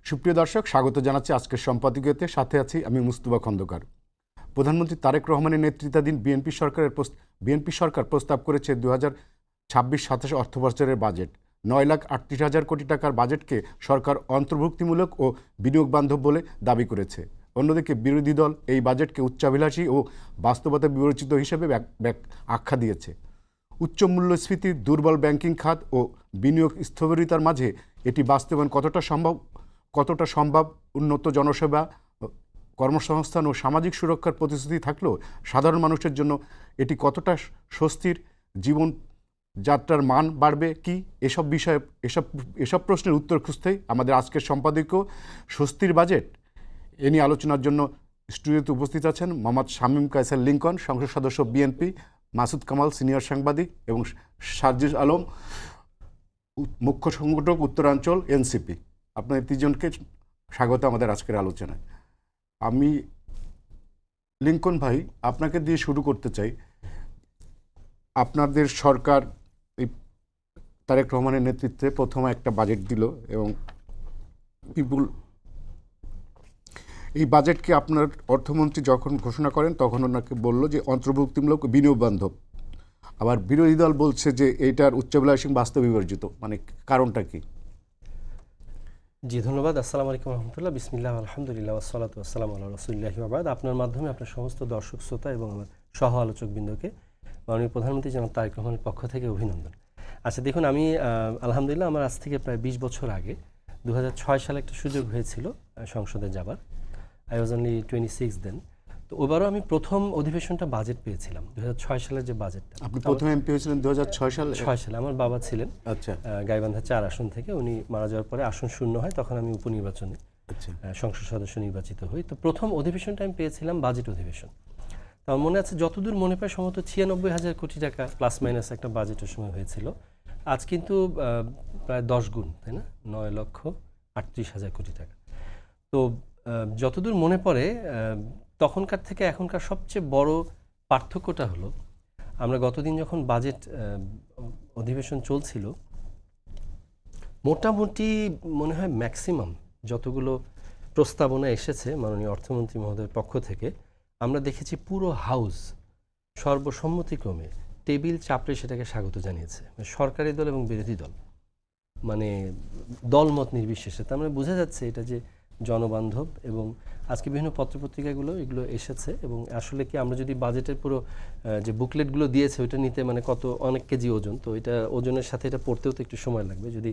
সুপ্রিয় দর্শক, স্বাগত জানাচ্ছি আজকের সম্পাদকীয়তে। সাথে আছি আমি মুস্তফা খন্দকার। প্রধানমন্ত্রী তারেক রহমানের নেতৃত্বাধীন বিএনপি সরকার প্রস্তাব করেছে 2026-27 অর্থবছরের বাজেট। 9,38,000 কোটি টাকার বাজেটকে সরকার অন্তর্ভুক্তিমূলক ও বিনিয়োগ বান্ধব বলে দাবি করেছে। অন্যদিকে বিরোধী দল এই বাজেটকে উচ্চাভিলাষী ও বাস্তবতা বিবর্জিত হিসেবে আখ্যা দিয়েছে। উচ্চ মূল্যস্ফীতি, দুর্বল ব্যাংকিং খাত ও বিনিয়োগ স্থবিরতার মাঝে এটি বাস্তবায়ন কতটা সম্ভব, উন্নত জনসেবা, কর্মসংস্থান ও সামাজিক সুরক্ষার প্রতিশ্রুতি থাকলেও সাধারণ মানুষের জন্য এটি কতটা স্বস্তির, জীবন যাত্রার মান বাড়বে কি, এসব প্রশ্নের উত্তর খুঁজতেই আমাদের আজকের সম্পাদকীয় স্বস্তির বাজেট। এ নিয়ে আলোচনার জন্য স্টুডিওতে উপস্থিত আছেন মোহাম্মদ শামীম কায়সার লিঙ্কন, সংসদ সদস্য বিএনপি, মাসুদ কামাল সিনিয়র সাংবাদিক এবং সার্জিস আলম মুখ্য সংগঠক উত্তরাঞ্চল এনসিপি। আপনাদের তিনজনকে স্বাগত আমাদের আজকের আলোচনায়। আমি লিঙ্কন ভাই, আপনাকে দিয়ে শুরু করতে চাই। আপনাদের সরকার এই তারেক রহমানের নেতৃত্বে প্রথমে একটা বাজেট দিল এবং এই বাজেটকে আপনার অর্থমন্ত্রী যখন ঘোষণা করেন তখন ওনাকে বলল যে অন্তর্ভুক্তিমূলক বিনিয়োগ বান্ধব। আবার বিরোধী দল বলছে যে এইটার উচ্চাভিলাষী বাস্তব বিবর্জিত। মানে কারণটা কি? জি, ধন্যবাদ। আসসালামু আলাইকুম রহমতুল্লাহ, বিসমিল্লাহ, আলহামদুলিল্লাহ, ওয়াসসালাতু ওয়াসসালামু আলা রাসূলিল্লাহি ওয়া বাদ। আপনার মাধ্যমে আপনার সমস্ত দর্শক শ্রোতা এবং আমার সহ আলোচকবৃন্দকে মাননীয় প্রধানমন্ত্রী জনাব তারেক রহমানের পক্ষ থেকে অভিনন্দন। আচ্ছা দেখুন, আমি আলহামদুলিল্লাহ আমার আজ থেকে প্রায় 20 বছর আগে 2006 সালে একটা সুযোগ হয়েছিল সংসদে যাবার। আই ওয়াজ অনলি 26 দেন। তো ওবারও আমি প্রথম অধিবেশনটা বাজেট পেয়েছিলাম 2006 সালের যে বাজেটটা। আপনি প্রথম এমপি হয়েছিলেন 2006 সালে? 6 সালে। আমার বাবা ছিলেন আচ্ছা গাইবান্ধা 4 আসন থেকে, উনি মারা যাওয়ার পরে আসন শূন্য হয়, তখন আমি উপনির্বাচনে সংসদ সদস্য নির্বাচিত হই। তো প্রথম অধিবেশনটা আমি পেয়েছিলাম বাজেট অধিবেশন। তো আমার মনে আছে, যতদূর মনে পায় সম্ভবত 96,000 কোটি টাকা প্লাস মাইনাস একটা বাজেটের সময় হয়েছিল। আজ কিন্তু প্রায় 10 গুণ, তাই না? 9,38,000 কোটি টাকা। তো যতদূর মনে পড়ে তখনকার থেকে এখনকার সবচেয়ে বড় পার্থক্যটা হলো, আমরা গতদিন যখন বাজেট অধিবেশন চলছিল, মোটামুটি মনে হয় ম্যাক্সিমাম যতগুলো প্রস্তাবনা এসেছে মাননীয় অর্থমন্ত্রী মহোদয়ের পক্ষ থেকে, আমরা দেখেছি পুরো হাউস সর্বসম্মতিক্রমে টেবিল চাপড়ে সেটাকে স্বাগত জানিয়েছে, সরকারি দল এবং বিরোধী দল, মানে দলমত নির্বিশেষে। তার মানে বোঝা যাচ্ছে এটা যে জনবান্ধব। এবং আজকে বিভিন্ন পত্রপত্রিকাগুলো এগুলো এসেছে। এবং আসলে কি, আমরা যদি বাজেটের পুরো যে বুকলেটগুলো দিয়েছে ওইটা নিতে মানে অনেক কেজি ওজন, তো এটা ওজনের সাথে এটা পড়তেও তো একটু সময় লাগবে। যদি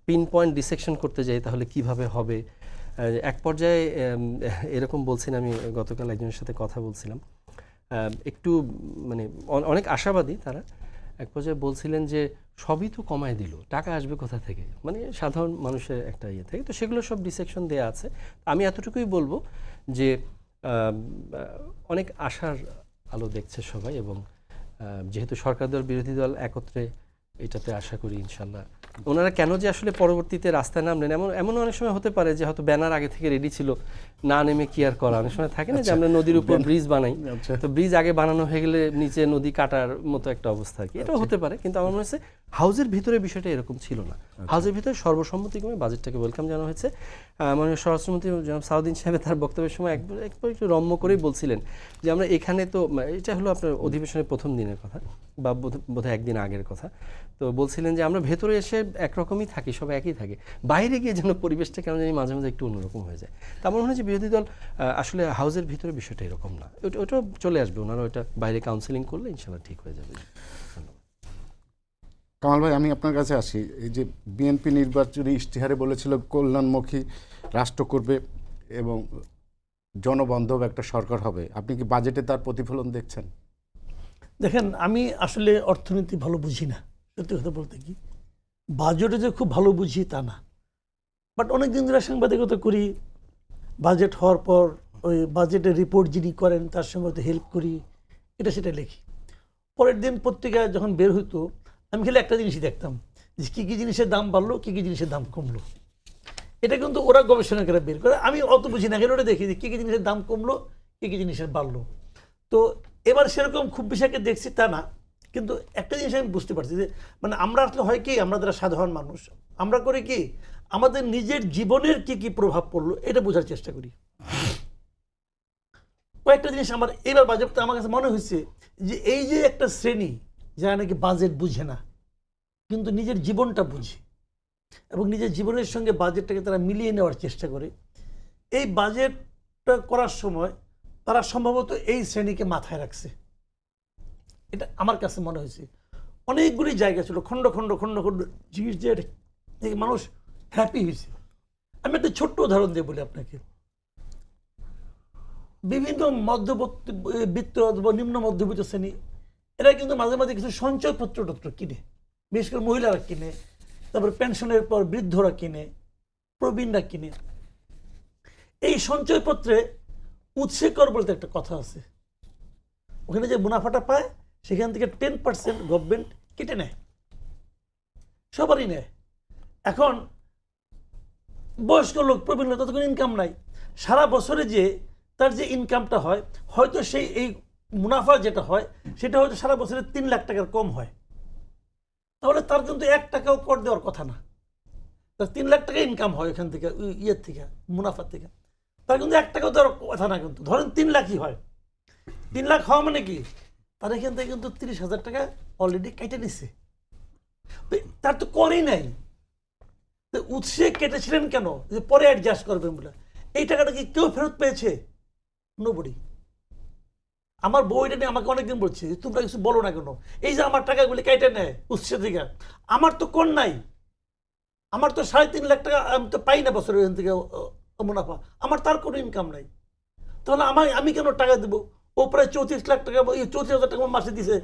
পিন পয়েন্ট ডিসেকশন করতে যাই তাহলে কিভাবে হবে। এক পর্যায়ে এরকম বলছেন, আমি গতকাল একজনের সাথে কথা বলছিলাম, একটু মানে অনেক আশাবাদী তারা। এক পর্যায়ে বলছিলেন যে সবই তো কমায় দিল, টাকা আসবে কোথা থেকে, মানে সাধারণ মানুষের একটা ইয়ে থেকে। তো সেগুলো সব ডিসেকশন দেওয়া আছে। আমি এতটুকুই বলবো যে অনেক আশার আলো দেখছে সবাই। এবং যেহেতু সরকার দল বিরোধী দল একত্রে, এটাতে আশা করি ইনশাল্লাহ ওনারা কেন যে আসলে পরবর্তীতে রাস্তায় নামলেন, এমন অনেক সময় হতে পারে যে হয়তো ব্যানার আগে থেকে রেডি ছিল, না নেমে কি আর করা। অনেক সময় থাকে না যে আমরা নদীর উপর ব্রিজ বানাই, তো ব্রিজ আগে বানানো হয়ে গেলে নিচে নদী কাটার মতো একটা অবস্থা আর কি, এটাও হতে পারে। কিন্তু আমার মনে হচ্ছে হাউজের ভিতরে বিষয়টা এরকম ছিল না। হাউজের ভিতরে সর্বসম্মতিক্রমে বাজেটটাকে ওয়েলকাম জানানো হয়েছে। মাননীয় স্বরাষ্ট্রমন্ত্রী জনাব সাউদ্দিন সাহেব তার বক্তব্যের সময় একবার একটু রম্য করেই বলছিলেন যে আমরা এখানে তো, এটা হলো আপনার অধিবেশনের প্রথম দিনের কথা বা বোধহয় একদিন আগের কথা, তো বলছিলেন যে আমরা ভেতরে এসে একরকমই থাকি, সবাই একই থাকে, বাইরে গিয়ে যেন পরিবেশটা কেন জানি মাঝে মাঝে একটু অন্যরকম হয়ে যায়। তা আমার মনে হয় যে বিরোধী দল আসলে হাউজের ভিতরে বিষয়টা এরকম না, ওটাও চলে আসবে, ওনারা ওটা বাইরে কাউন্সিলিং করলে ইনশাল্লাহ ঠিক হয়ে যাবে। কামাল ভাই, আমি আপনার কাছে আসি। এই যে বিএনপি নির্বাচনী ইশতেহারে বলেছিল কল্যাণমুখী রাষ্ট্র করবে এবং জনবান্ধব একটা সরকার হবে, আপনি কি বাজেটে তার প্রতিফলন দেখছেন? দেখেন, আমি আসলে অর্থনীতি ভালো বুঝি না, সত্যি কথা বলতে। কি বাজেটে যে খুব ভালো বুঝি তা না, বাট অনেক দিন ধরে সাংবাদিকতা করি। বাজেট হওয়ার পর ওই বাজেটের রিপোর্ট যিনি করেন তার সঙ্গে হয়তো হেল্প করি, এটা সেটা লিখি। পরের দিন পত্রিকা যখন বের হইতো, আমি খেলে একটা জিনিসই দেখতাম যে কী কী জিনিসের দাম বাড়লো, কী কী জিনিসের দাম কমলো। এটা কিন্তু ওরা গবেষণা করে বের করে, আমি অত বুঝি না, খেলে ওটা দেখি যে কী কী জিনিসের দাম কমলো, কী কী জিনিসের বাড়লো। তো এবার সেরকম খুব বেশি দেখছি তা না, কিন্তু একটা জিনিস আমি বুঝতে পারছি যে মানে আমরা আসলে হয় কি, আমরা যারা সাধারণ মানুষ আমরা করি কি, আমাদের নিজের জীবনের কি কি প্রভাব পড়লো এটা বোঝার চেষ্টা করি। কয়েকটা জিনিস আমার এবার বাজেটটা আমার কাছে মনে হয়েছে যে এই যে একটা শ্রেণী যারা নাকি বাজেট বুঝে না কিন্তু নিজের জীবনটা বুঝে এবং নিজের জীবনের সঙ্গে বাজেটটাকে তারা মিলিয়ে নেওয়ার চেষ্টা করে, এই বাজেটটা করার সময় তারা সম্ভবত এই শ্রেণীকে মাথায় রাখছে। এটা আমার কাছে মনে হয়েছে। অনেকগুলি জায়গা ছিল খণ্ড খণ্ড খণ্ড খণ্ড জিনিস যে মানুষ হ্যাপি হয়েছে। আমি একটা ছোট্ট উদাহরণ দিয়ে বলি আপনাকে। বিভিন্ন মধ্যবিত্ত অথবা নিম্ন মধ্যবিত্ত শ্রেণী এরা কিন্তু মাঝে মাঝে কিছু সঞ্চয়পত্র কিনে, বিশেষ করে মহিলারা কিনে, তারপরে পেনশনের পর বৃদ্ধরা কিনে, প্রবীণরা কিনে। এই সঞ্চয়পত্রে উৎসে কর বলতে একটা কথা আছে। ওখানে যে মুনাফাটা পায় সেখান থেকে 10% গভর্নমেন্ট কেটে নেয়, সবারই নেয়। এখন বয়স্ক লোক, প্রবীণ লোক, ততক্ষণ ইনকাম নাই। সারা বছরে যে তার যে ইনকামটা হয়, হয়তো সেই এই মুনাফা যেটা হয় সেটা হয়তো সারা বছরে 3 লাখ টাকার কম হয়। তাহলে তার কিন্তু 1 টাকাও কর দেওয়ার কথা না। তার 3 লাখ টাকা ইনকাম হয় এখান থেকে, ইয়ের থেকে, মুনাফার থেকে। তার কিন্তু 1 টাকাও দেওয়ার কথা না। কিন্তু ধরেন 3 লাখই হয়, 3 লাখ হওয়া মানে কি, তার এখান থেকে কিন্তু 30,000 টাকা অলরেডি কেটে নিচ্ছে। তার তো করেই নাই। উৎসে কেটেছিলেন কেন? যে পরে অ্যাডজাস্ট করবেন বলে। এই টাকাটা কি কেউ ফেরত পেয়েছে? নোবডি। আমার বউ এটা নিয়ে আমাকে অনেকদিন বলছে তোমরা কিছু বলো না কেন, এই যে আমার টাকাগুলি কেটে নেয় উৎসে থেকে, আমার তো কোন নাই, আমার তো 3.5 লাখ টাকা আমি তো পাই না বছরের এখান থেকে মুনাফা, আমার তার কোনো ইনকাম নাই। তাহলে আমি কেন টাকা দেবো? ও প্রায় 34 লাখ টাকা, 34,000 টাকা মাসে দিছে,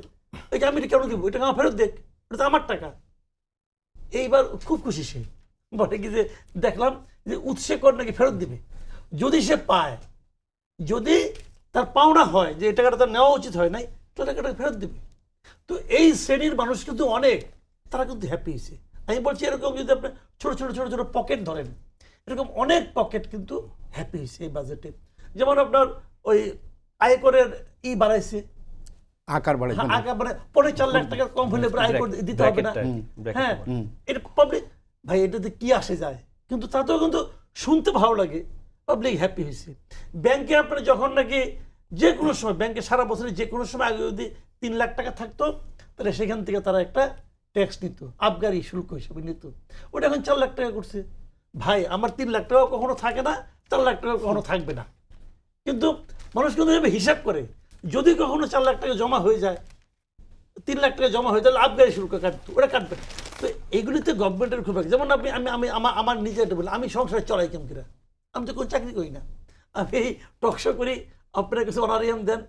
এটা আমি কেন দিব? এটা আমার ফেরত দেখ, এটা তো আমার টাকা। এইবার খুব খুশি সে, বলে কি যে দেখলাম যে উৎসে কর নাকি ফেরত দিবে। যদি সে পায়, যদি তার পাওনা হয় যে এই টাকাটা তার নেওয়া উচিত হয় নাই, তো টাকাটা ফেরত দিবে। তো এই শ্রেণীর মানুষ কিন্তু অনেক, তারা কিন্তু হ্যাপি হয়েছে। আমি বলছি এরকম যদি আপনি ছোট ছোট ছোট ছোট পকেট ধরেন, এরকম অনেক পকেট কিন্তু হ্যাপি হয়েছে এই বাজেটে। যেমন আপনার ওই আয়করের বাড়াইছে, আকার বাড়াইছে, আকার মানে 4.5 লাখ টাকার কম হলে আয়কর দিতে হবে না। হ্যাঁ, এটা পাবলিক, ভাই এটাতে কি আসে যায়, কিন্তু তাতেও কিন্তু শুনতে ভালো লাগে, পাবলিক হ্যাপি হয়েছে। ব্যাংকে আপনার যখন নাকি যে কোনো সময়, ব্যাংকে সারা বছরে যে কোনো সময় আগে যদি 3 লাখ টাকা থাকতো, তাহলে সেখান থেকে তারা একটা ট্যাক্স নিত, আবগারি শুল্ক হিসেবে নিত। ওটা এখন 4 লাখ টাকা করছে। ভাই আমার 3 লাখ টাকা কখনো থাকে না, 4 লাখ টাকা কখনো থাকবে না। কিন্তু মানুষ কিন্তু হিসাব করে, যদি কখনো 4 লাখ টাকা জমা হয়ে যায়, 3 লাখ টাকা জমা হয়ে তাহলে আবগারি শুল্ক কাটবে, ওটা কাটবে না। তো এইগুলিতে গভর্নমেন্টের খুব, যেমন আপনি আমি আমার নিজে একটা বলি, আমি সংসার চলাই কেমন করে, আমি তো কোনো চাকরি করি না, আমি এই টকশো করি, আপনারা কিছু অনারিয়াম দেন,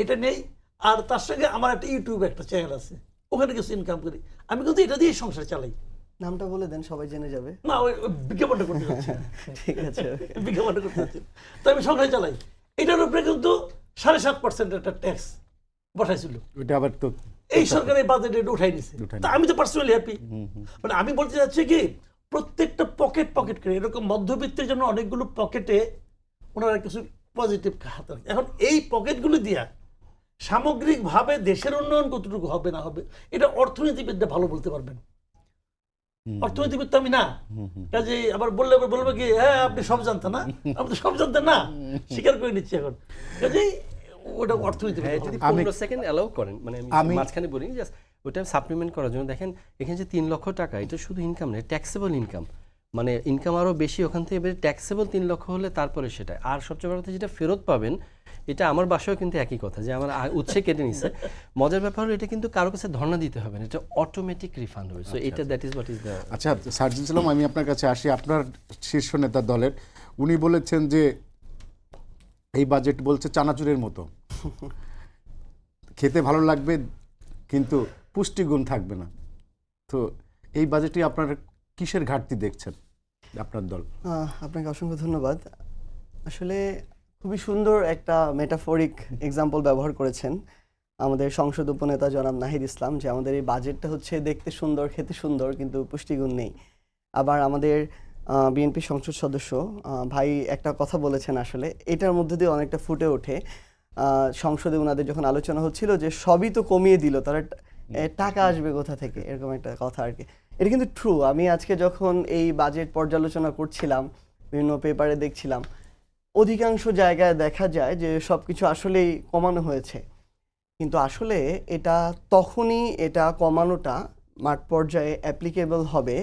এটা নেই। আর তার সঙ্গে আমার একটা ইউটিউবে একটা চ্যানেল আছে, ওখানে কিছু ইনকাম করি। আমি কিন্তু এটা দিয়ে সংসার চালাই। নামটা বলে দেন, সবাই জেনে যাবে। না, ওই বিজ্ঞাপনটা করতে হচ্ছে, ঠিক আছে, বিজ্ঞাপনটা করতে হচ্ছে। তো আমি সংসার চালাই। এটার উপরে কিন্তু 7.5% একটা ট্যাক্স বসাইছিল, ওটা আবার তো এই সরকারের বাজেটে এটা উঠাই নিছে। তা আমি তো পার্সোনালি হ্যাপি। মানে আমি বলতে চাচ্ছি কি, প্রত্যেকটা পকেট পকেট করে এরকম মধ্যবিত্তের জন্য অনেকগুলো পকেটে ওনারা কিছু পজিটিভ হাত রাখে। এখন এই পকেটগুলো দিয়া সামগ্রিকভাবে দেশের উন্নয়ন কতটুকু হবে না হবে, এটা অর্থনীতিবিদরা ভালো বলতে পারবেন। অর্থনীতিবিদ তো আমি না, কাজে আবার বলবে কি হ্যাঁ আপনি সব জানতেন না, আমি তো সব জানতেন না, স্বীকার করে নিচ্ছি এখন। কাজেই ওটা অর্থনীতিবিদ। যদি 15 সেকেন্ড অ্যালাউ করেন, মানে আমি মাঝখানে বলি জাস্ট ওটা সাপ্লিমেন্ট করার জন্য। দেখেন এখানে যে 3 লক্ষ টাকা, এটা শুধু ইনকাম নয়, ট্যাক্সেবল ইনকাম, মানে ইনকাম আরও বেশি ওখান থেকে, এবারে ট্যাক্সেবল 3 লক্ষ হলে তারপরে সেটা। আর সবচেয়ে বড় কথা যেটা ফেরত পাবেন, এটা আমার বাসায়ও কিন্তু একই কথা, যে আমার উৎসে কেটে নিছে। মজার ব্যাপার হলো এটা কিন্তু কারো কাছে ধর্ণা দিতে হবে না, এটা অটোমেটিক রিফান্ড হবে। সো এটা that is what is the. আচ্ছা সার্জিস সালাম, আমি আপনার কাছে আসি। আপনার শীর্ষ নেতা দলের উনি বলেছেন যে এই বাজেট বলছে চানাচুরের মতো, খেতে ভালো লাগবে কিন্তু পুষ্টিগুণ থাকবে না। তো এই বাজেটে আপনার কিসের ঘাটতি দেখছেন আপনার দল? আপনাকে অসংখ্য ধন্যবাদ। আসলে খুবই সুন্দর একটা মেটাফরিক এক্সাম্পল ব্যবহার করেছেন আমাদের সংসদ উপনেতা জনাব নাহিদ ইসলাম, যে আমাদের এই বাজেটটা হচ্ছে দেখতে সুন্দর, খেতে সুন্দর, কিন্তু পুষ্টিগুণ নেই। আবার আমাদের বিএনপি সংসদ সদস্য ভাই একটা কথা বলেছেন, আসলে এটার মধ্যে দিয়ে অনেকটা ফুটে ওঠে। সংসদে ওনাদের যখন আলোচনা হচ্ছিল যে সবই তো কমিয়ে দিল, তারা টাকা আসবে কোথা থেকে, এরকম একটা কথা আর কি। এটা কিন্তু ট্রু। আমি আজকে যখন এই বাজেট পর্যালোচনা করছিলাম, বিভিন্ন পেপারে দেখছিলাম, অধিকাংশ জায়গায় দেখা যায় যে সবকিছু আসলেই কমানো হয়েছে, কিন্তু আসলে এটা কমানোটা মাঠ পর্যায়ে অ্যাপ্লিকেবল হবে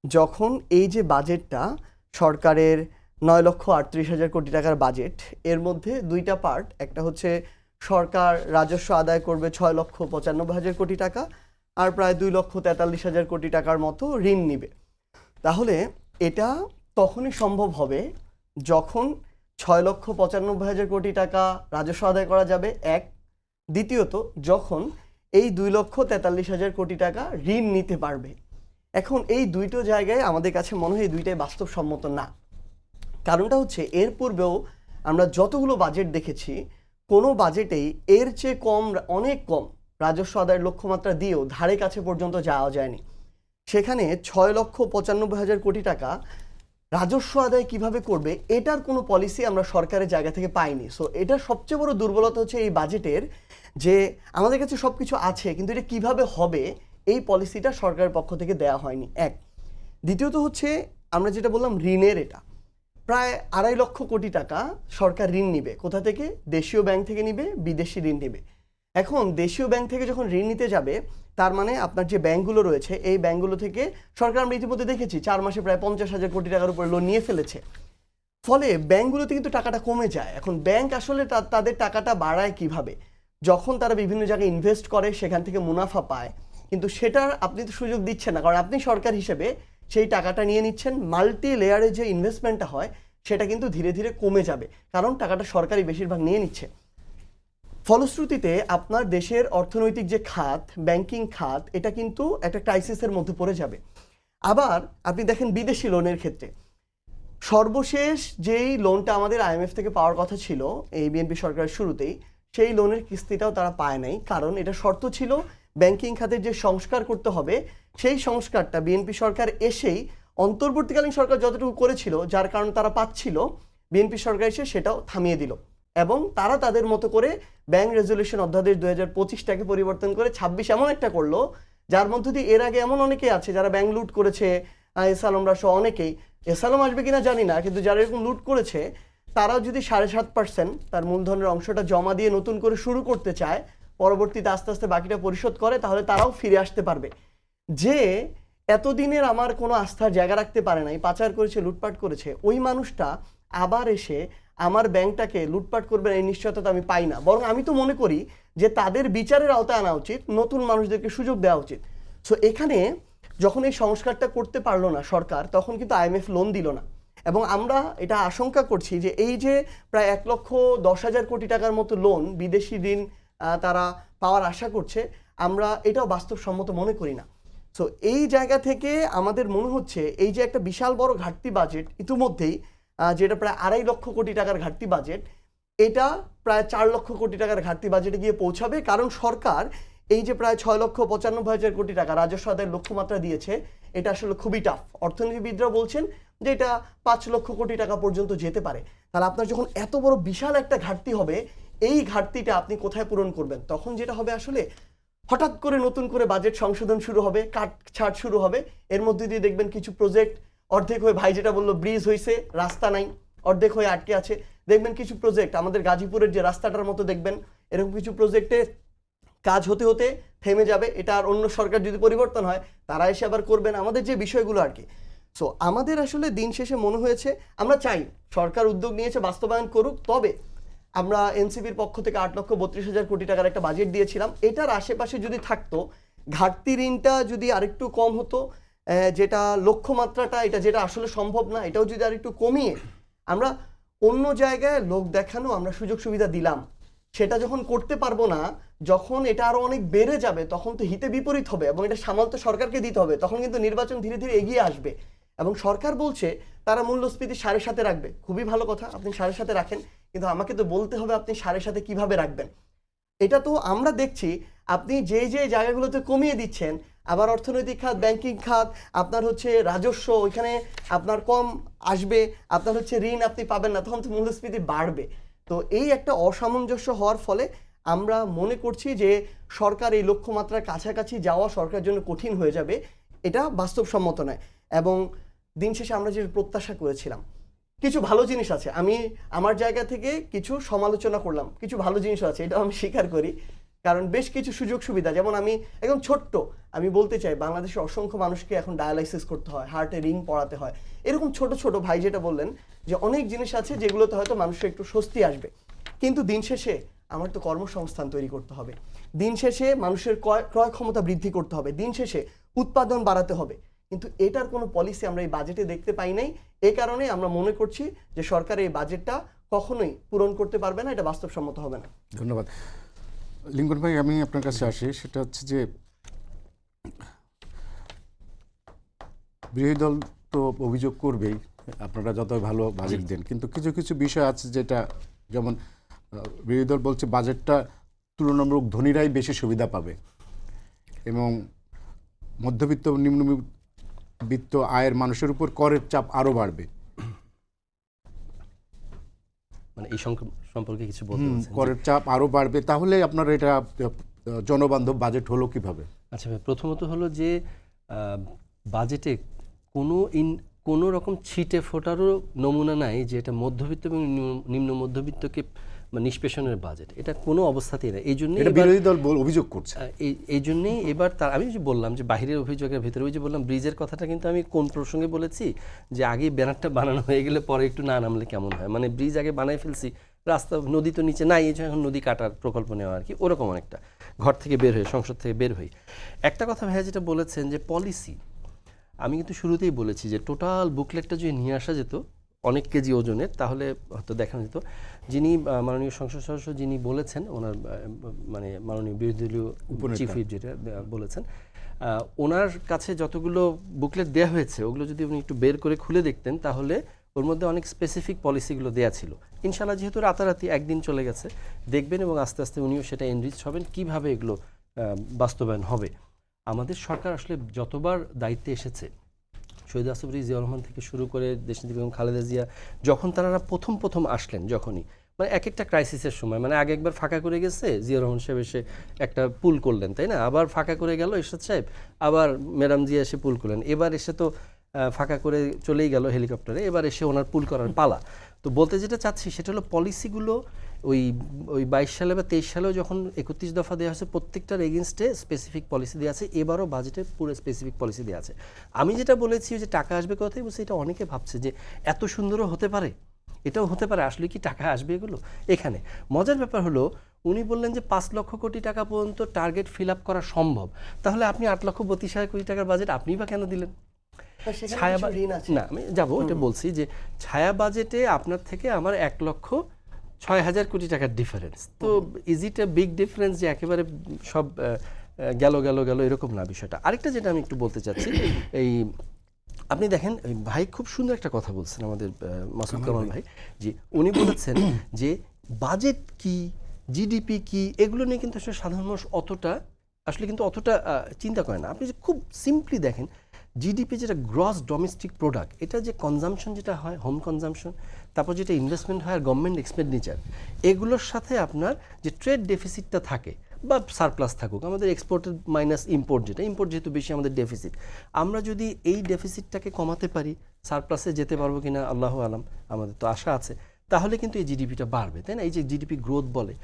যখন এই যে বাজেটটা সরকারের 9,38,000 কোটি টাকার বাজেট, এর মধ্যে দুইটা পার্ট, একটা হচ্ছে সরকার রাজস্ব আদায় করবে 6,95,000 কোটি টাকা, আর প্রায় 2,43,000 কোটি টাকার মতো ঋণ নিবে। তাহলে এটা তখনই সম্ভব হবে যখন 6,95,000 কোটি টাকা রাজস্ব আদায় করা যাবে, এক। দ্বিতীয়ত, যখন এই 2,43,000 কোটি টাকা ঋণ নিতে পারবে। এখন এই দুইটো জায়গায় আমাদের কাছে মনে হয় এই দুইটাই বাস্তবসম্মত না। কারণটা হচ্ছে এর পূর্বেও আমরা যতগুলো বাজেট দেখেছি, কোনো বাজেটেই এর চেয়ে কম, অনেক কম রাজস্ব আদায়ের লক্ষ্যমাত্রা দিয়েও ধারে কাছে পর্যন্ত যাওয়া যায়নি। সেখানে 6,95,000 কোটি টাকা রাজস্ব আদায় কিভাবে করবে এটার কোনো পলিসি আমরা সরকারের জায়গা থেকে পাইনি। সো এটার সবচেয়ে বড় দুর্বলতা হচ্ছে এই বাজেটের, যে আমাদের কাছে সব কিছু আছে কিন্তু এটা কিভাবে হবে এই পলিসিটা সরকারের পক্ষ থেকে দেওয়া হয়নি, এক। দ্বিতীয়ত হচ্ছে আমরা যেটা বললাম ঋণের, এটা প্রায় 2.5 লক্ষ কোটি টাকা সরকার ঋণ নিবে। কোথা থেকে? দেশীয় ব্যাংক থেকে নিবে, বিদেশি ঋণ নেবে। এখন দেশীয় ব্যাংক থেকে যখন ঋণ নিতে যাবে, তার মানে আপনার যে ব্যাংকগুলো রয়েছে এই ব্যাংকগুলো থেকে সরকার, আমরা ইতিমধ্যে দেখেছি 4 মাসে প্রায় 50,000 কোটি টাকার উপরে লোন নিয়ে ফেলেছে। ফলে ব্যাংকগুলোতে কিন্তু টাকাটা কমে যায়। এখন ব্যাংক আসলে তাদের টাকাটা বাড়ায় কিভাবে? যখন তারা বিভিন্ন জায়গায় ইনভেস্ট করে, সেখান থেকে মুনাফা পায়, কিন্তু সেটার আপনি তো সুযোগ দিচ্ছেন না, কারণ আপনি সরকার হিসেবে সেই টাকাটা নিয়ে নিচ্ছেন। মাল্টি লেয়ারে যে ইনভেস্টমেন্টটা হয় সেটা কিন্তু ধীরে ধীরে কমে যাবে, কারণ টাকাটা সরকারই বেশিরভাগ নিয়ে নিচ্ছে। ফলশ্রুতিতে আপনার দেশের অর্থনৈতিক যে খাত, ব্যাংকিং খাত, এটা কিন্তু একটা ক্রাইসিসের মধ্যে পড়ে যাবে। আবার আপনি দেখেন বিদেশি লোনের ক্ষেত্রে, সর্বশেষ যেই লোনটা আমাদের IMF থেকে পাওয়ার কথা ছিল এই বিএনপি সরকারের শুরুতেই, সেই লোনের কিস্তিটাও তারা পায় নাই। কারণ এটা শর্ত ছিল ব্যাংকিং খাতের যে সংস্কার করতে হবে, সেই সংস্কারটা বিএনপি সরকার এসেই অন্তর্বর্তীকালীন সরকার যতটুকু করেছিল, যার কারণে তারা পাচ্ছিল, বিএনপি সরকার এসে সেটাও থামিয়ে দিল। এবং তারা তাদের মতো করে ব্যাংক রেজুলেশন অধ্যাদেশ 2025টাকে পরিবর্তন করে 26 এমন একটা করলো, যার মধ্য দিয়ে এর আগে এমন অনেকে আছে যারা ব্যাংক লুট করেছে, এসালমরা সহ অনেকেই, এসালম আসবে কিনা জানি না, কিন্তু যারা এরকম লুট করেছে তারাও যদি 7.5% তার মূলধনের অংশটা জমা দিয়ে নতুন করে শুরু করতে চায়, পরবর্তীতে আস্তে আস্তে বাকিটা পরিশোধ করে, তাহলে তারাও ফিরে আসতে পারবে। যে এতদিনের আমার কোনো আস্থার জায়গা রাখতে পারে নাই, পাচার করেছে, লুটপাট করেছে, ওই মানুষটা আবার এসে আমার ব্যাংকটাকে লুটপাট করবে এই নিশ্চয়তা তো আমি পাই না। বরং আমি তো মনে করি যে তাদের বিচারের আওতায় আনা উচিত, নতুন মানুষদেরকে সুযোগ দেওয়া উচিত। সো এখানে যখন এই সংস্কারটা করতে পারলো না সরকার, তখন কিন্তু IMF লোন দিল না। এবং আমরা এটা আশঙ্কা করছি যে এই যে প্রায় 1,10,000 কোটি টাকার মতো লোন বিদেশি ঋণ তারা পাওয়ার আশা করছে, আমরা এটাও বাস্তবসম্মত মনে করি না। সো এই জায়গা থেকে আমাদের মনে হচ্ছে এই যে একটা বিশাল বড় ঘাটতি বাজেট ইতিমধ্যেই, যেটা প্রায় 2.5 লক্ষ কোটি টাকার ঘাটতি বাজেট, এটা প্রায় 4 লক্ষ কোটি টাকার ঘাটতি বাজেটে গিয়ে পৌঁছাবে। কারণ সরকার এই যে প্রায় 6,95,000 কোটি টাকা রাজস্ব আদায়ের লক্ষ্যমাত্রা দিয়েছে, এটা আসলে খুবই টাফ। অর্থনীতিবিদরা বলছেন যে এটা 5 লক্ষ কোটি টাকা পর্যন্ত যেতে পারে। তাহলে আপনার যখন এত বড় বিশাল একটা ঘাটতি হবে, এই ঘাটতিটা আপনি কোথায় পূরণ করবেন? তখন যেটা হবে আসলে হঠাৎ করে নতুন করে বাজেট সংশোধন শুরু হবে, কাটছাট শুরু হবে। এর মধ্যে দিয়ে দেখবেন কিছু প্রজেক্ট অর্ধেক হয়ে, ভাই যেটা বললো ব্রিজ হয়েছে, রাস্তা নাই, অর্ধেক হয়ে আটকে আছে। দেখবেন কিছু প্রজেক্ট আমাদের গাজীপুরের যে রাস্তাটার মতো, দেখবেন এরকম কিছু প্রজেক্টে কাজ হতে হতে থেমে যাবে। এটা আর অন্য সরকার যদি পরিবর্তন হয়, তারা এসে আবার করবেন আমাদের যে বিষয়গুলো আর কি। সো আমাদের আসলে দিন শেষে মনে হয়েছে, আমরা চাই সরকার উদ্যোগ নিয়েছে, বাস্তবায়ন করুক। তবে আমরা এনসিপির পক্ষ থেকে 8,32,000 কোটি টাকার একটা বাজেট দিয়েছিলাম। এটার আশেপাশে যদি থাকতো, ঘাটতি ঋণটা যদি আরেকটু কম হতো, যেটা লক্ষ্যমাত্রাটা, এটা যেটা আসলে সম্ভব না, এটাও যদি আরেকটু কমিয়ে আমরা অন্য জায়গায় লোক দেখানো আমরা সুযোগ সুবিধা দিলাম, সেটা যখন করতে পারবো না, যখন এটা আরো অনেক বেড়ে যাবে, তখন তো হিতে বিপরীত হবে এবং এটা সামাল তো সরকারকে দিতে হবে। তখন কিন্তু নির্বাচন ধীরে ধীরে এগিয়ে আসবে। এবং সরকার বলছে তারা মূল্যস্ফীতি 7.5 রাখবে। খুবই ভালো কথা, আপনি 7.5 রাখেন, কিন্তু আমাকে তো বলতে হবে আপনি 7.5 কিভাবে রাখবেন। এটা তো আমরা দেখছি আপনি যে যে জায়গাগুলোতে কমিয়ে দিচ্ছেন, আবার অর্থনৈতিক খাত, ব্যাংকিং খাত, আপনার হচ্ছে রাজস্ব, ওইখানে আপনার কম আসবে, আপনার হচ্ছে ঋণ আপনি পাবেন না, তখন তো মূল্যস্ফীতি বাড়বে। তো এই একটা অসামঞ্জস্য হওয়ার ফলে আমরা মনে করছি যে সরকার এই লক্ষ্যমাত্রার কাছাকাছি যাওয়া সরকারের জন্য কঠিন হয়ে যাবে, এটা বাস্তবসম্মত নয়। এবং দিন শেষে আমরা যে প্রত্যাশা করেছিলাম, কিছু ভালো জিনিস আছে, আমি আমার জায়গা থেকে কিছু সমালোচনা করলাম, কিছু ভালো জিনিসও আছে, এটাও আমি স্বীকার করি। কারণ বেশ কিছু সুযোগ সুবিধা, যেমন আমি একদম ছোট্ট আমি বলতে চাই, বাংলাদেশের অসংখ্য মানুষকে এখন ডায়ালাইসিস করতে হয়, হার্টে রিং পড়াতে হয়, এরকম ছোট ছোট ভাই যেটা বললেন যে অনেক জিনিস আছে যেগুলোতে হয়তো মানুষের একটু স্বস্তি আসবে। কিন্তু দিন শেষে আমার তো কর্মসংস্থান তৈরি করতে হবে, দিন শেষে মানুষের ক্রয় ক্ষমতা বৃদ্ধি করতে হবে, দিন শেষে উৎপাদন বাড়াতে হবে। কিন্তু এটার কোনো পলিসি আমরা এই বাজেটে দেখতে পাই নাই। এই কারণে আমরা মনে করছি যে সরকার এই বাজেটটা কখনোই পূরণ করতে পারবে না, এটা বাস্তবসম্মত হবে না। ধন্যবাদ। লিঙ্কন ভাই, আমি আপনার কাছে আসি, সেটা হচ্ছে যে বিরোধী দল তো অভিযোগ করবেই আপনারা যত ভালো বাজেট দেন, কিন্তু কিছু কিছু বিষয় আছে যেটা, যেমন বিরোধী দল বলছে বাজেটটা তুলনামূলক ধনীরাই বেশি সুবিধা পাবে এবং মধ্যবিত্ত নিম্নবিত্ত আয়ের মানুষের উপর করের চাপ আরও বাড়বে। মানে এই সম্পর্কে কিছু বলতে চাচ্ছেন? করের চাপ আরও বাড়বে, তাহলে আপনার এটা জনবান্ধব বাজেট হলো কিভাবে? আচ্ছা ভাই, প্রথমত হলো যে বাজেটে কোনো রকম ছিটে ফোটারও নমুনা নাই যে এটা মধ্যবিত্ত এবং নিম্ন মধ্যবিত্তকে নিষ্পেষণের বাজেট, এটা কোনো অবস্থাতেই না। এই জন্যই বিরোধী দল অভিযোগ করছে, এই জন্যই এবার আমি যে বললাম যে বাহিরের অভিযোগের ভিতরে, ওই যে বললাম ব্রিজের কথাটা, কিন্তু আমি কোন প্রসঙ্গে বলেছি যে আগে ব্যানারটা বানানো হয়ে গেলে পরে একটু না নামলে কেমন হয়, মানে ব্রিজ আগে বানাই ফেলছি, রাস্তা নদী তো নিচে নাই, এই জন্য এখন নদী কাটার প্রকল্প নেওয়া আর কি, ওরকম অনেকটা ঘর থেকে বের হয়ে, সংসদ থেকে বের হই। একটা কথা ভাইয়া যেটা বলেছেন যে পলিসি, আমি কিন্তু শুরুতেই বলেছি যে টোটাল বুকলেটটা যদি নিয়ে আসা যেত অনেক কেজি ওজনের, তাহলে হয়তো দেখানো যেত। যিনি মাননীয় সংসদ সদস্য যিনি বলেছেন, ওনার মানে মাননীয় বিরোধী দলীয় চিফ হুইপ যেটা বলেছেন, ওনার কাছে যতগুলো বুকলেট দেওয়া হয়েছে ওগুলো যদি উনি একটু বের করে খুলে দেখতেন, তাহলে ওর মধ্যে অনেক স্পেসিফিক পলিসিগুলো দেওয়া ছিল। ইনশাআল্লাহ যেহেতু রাতারাতি একদিন চলে গেছে, দেখবেন এবং আস্তে আস্তে উনিও সেটা এনরিচ হবেন কীভাবে এগুলো বাস্তবায়ন হবে। আমাদের সরকার আসলে যতবার দায়িত্বে এসেছে, শহীদ রাষ্ট্রপতি জিয়াউর রহমান থেকে শুরু করে দেশনেত্রী বেগম খালেদা জিয়া, যখন তারা প্রথম আসলেন, যখনই মানে এক একটা ক্রাইসিসের সময়, মানে আগে একবার ফাঁকা করে গেছে জিয়াউর রহমান সাহেব, এসে একটা পুল করলেন, তাই না, আবার ফাঁকা করে গেল এরশাদ সাহেব, আবার ম্যাডাম জিয়া এসে পুল করলেন, এবার এসে তো ফাঁকা করে চলেই গেল হেলিকপ্টারে, এবার এসে ওনার পুল করার পালা। তো বলতে যেটা চাচ্ছি সেটা হলো পলিসিগুলো ওই 22 সালে বা 23 সালেও যখন 31 দফা দেওয়া হয়েছে, প্রত্যেকটার এগেনস্টে স্পেসিফিক পলিসি দেওয়া আছে, এবারও বাজেটে পুরো স্পেসিফিক পলিসি দেওয়া আছে। আমি যেটা বলেছি যে টাকা আসবে কথাই বলছি, এটা অনেকে ভাবছে যে এত সুন্দরও হতে পারে, এটাও হতে পারে, আসলে কি টাকা আসবে এগুলো? এখানে মজার ব্যাপার হলো উনি বললেন যে 5 লক্ষ কোটি টাকা পর্যন্ত টার্গেট ফিল আপ করা সম্ভব, তাহলে আপনি 8,32,000 কোটি টাকার বাজেট আপনি বা কেন দিলেন? ছায়া না, আমি যাবো, এটা বলছি যে ছায়া বাজেটে আপনার থেকে আমার 1,06,000 কোটি টাকার ডিফারেন্স। তো is it a big difference যে একেবারে সব গেল এরকম না বিষয়টা। আরেকটা যেটা আমি একটু বলতে চাচ্ছি, এই আপনি দেখেন ভাই খুব সুন্দর একটা কথা বলছেন আমাদের মাসুদ কামাল ভাই, যে উনি বলেছেন যে বাজেট কি, জিডিপি কি, এগুলো নিয়ে কিন্তু আসলে সাধারণ মানুষ অতটা চিন্তা করে না। আপনি যে খুব সিম্পলি দেখেন জিডিপি যেটা গ্রস ডোমেস্টিক প্রোডাক্ট, এটা যে কনজামশন যেটা হয়, হোম কনজামশন, তারপর যেটা ইনভেস্টমেন্ট হয় আর গভর্নমেন্ট এক্সপেন্ডিচার, এগুলোর সাথে আপনার যে ট্রেড ডেফিসিটটা থাকে বা সারপ্লাস থাকুক, আমাদের এক্সপোর্টের মাইনাস ইম্পোর্ট, ইম্পোর্ট যেহেতু বেশি আমাদের ডেফিসিট, আমরা যদি এই ডেফিসিটটাকে কমাতে পারি, সারপ্লাসে যেতে পারবো কিনা আল্লাহু আলাম, আমাদের তো আশা আছে, তাহলে কিন্তু এই জিডিপিটা বাড়বে, তাই না? এই যে জিডিপি গ্রোথ বলে,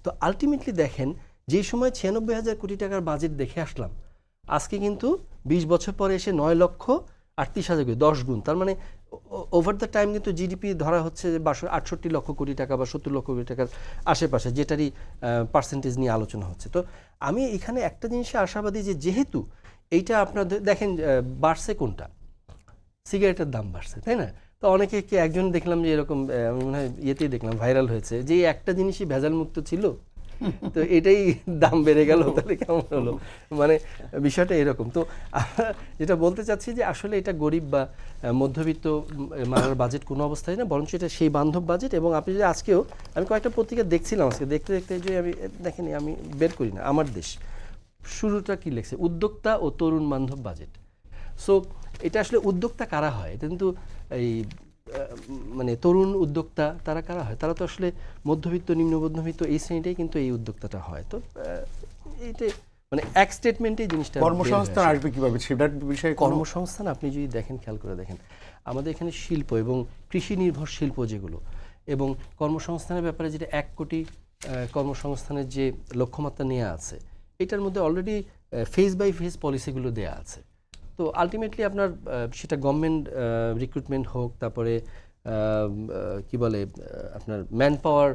তো আলটিমেটলি দেখেন যেই সময় 96,000 কোটি টাকার বাজেট দেখে আসলাম, আজকে কিন্তু 20 বছর পরে এসে 9,38,000 কোটি, 10 গুণ। তার মানে ওভার দ্য টাইম কিন্তু জিডিপি ধরা হচ্ছে 68 লক্ষ কোটি টাকা বা 70 লক্ষ কোটি টাকার আশেপাশে, যেটারই পার্সেন্টেজ নিয়ে আলোচনা হচ্ছে। তো আমি এখানে একটা জিনিসে আশাবাদী যে যেহেতু এইটা আপনাদের দেখেন বাড়ছে, কোনটা, সিগারেটের দাম বাড়ছে, তাই না? তো অনেকে একজন দেখলাম যে এরকম, আমি মনে হয় ইয়েতেই দেখলাম ভাইরাল হয়েছে, যে একটা জিনিসই ভেজাল মুক্ত ছিল, তো এটাই দাম বেড়ে গেল, তাহলে কেমন হলো? মানে বিষয়টা এরকম। তো যেটা বলতে চাচ্ছি যে আসলে এটা গরিব বা মধ্যবিত্ত মারার বাজেট কোনো অবস্থায় না, বরঞ্চ এটা সেই বান্ধব বাজেট। এবং আপনি যদি আজকেও, আমি কয়েকটা পত্রিকা দেখছিলাম আজকে, দেখতে যে আমি দেখেনি, আমি বের করি না, আমার দেশ শুরুটা কি লিখছে, উদ্যোক্তা ও তরুণ বান্ধব বাজেট। সো এটা আসলে উদ্যোক্তা কারা হয়, এটা কিন্তু এই মানে তরুণ উদ্যোক্তা তারা কারা হয়? তারা তো আসলে মধ্যবিত্ত, নিম্ন মধ্যবিত্ত এই শ্রেণীটাই কিন্তু এই উদ্যোক্তাটা হয়। তো এইটা মানে এক স্টেটমেন্টেই জিনিসটা বের হয়ে কর্মসংস্থান আসে। আসবে কিভাবে সেটার বিষয়ে কোনো- কর্মসংস্থান আপনি যদি দেখেন, খেয়াল করে দেখেন, আমাদের এখানে শিল্প এবং কৃষি নির্ভর শিল্প যেগুলো, এবং কর্মসংস্থানের ব্যাপারে যেটা 1 কোটি কর্মসংস্থানের যে লক্ষ্যমাত্রা নেওয়া আছে, এটার মধ্যে অলরেডি ফেজ বাই ফেজ পলিসিগুলো দেয়া আছে। তো আলটিমেটলি আপনার সেটা গভর্নমেন্ট রিক্রুটমেন্ট হোক, তারপরে কি বলে আপনার ম্যান পাওয়ার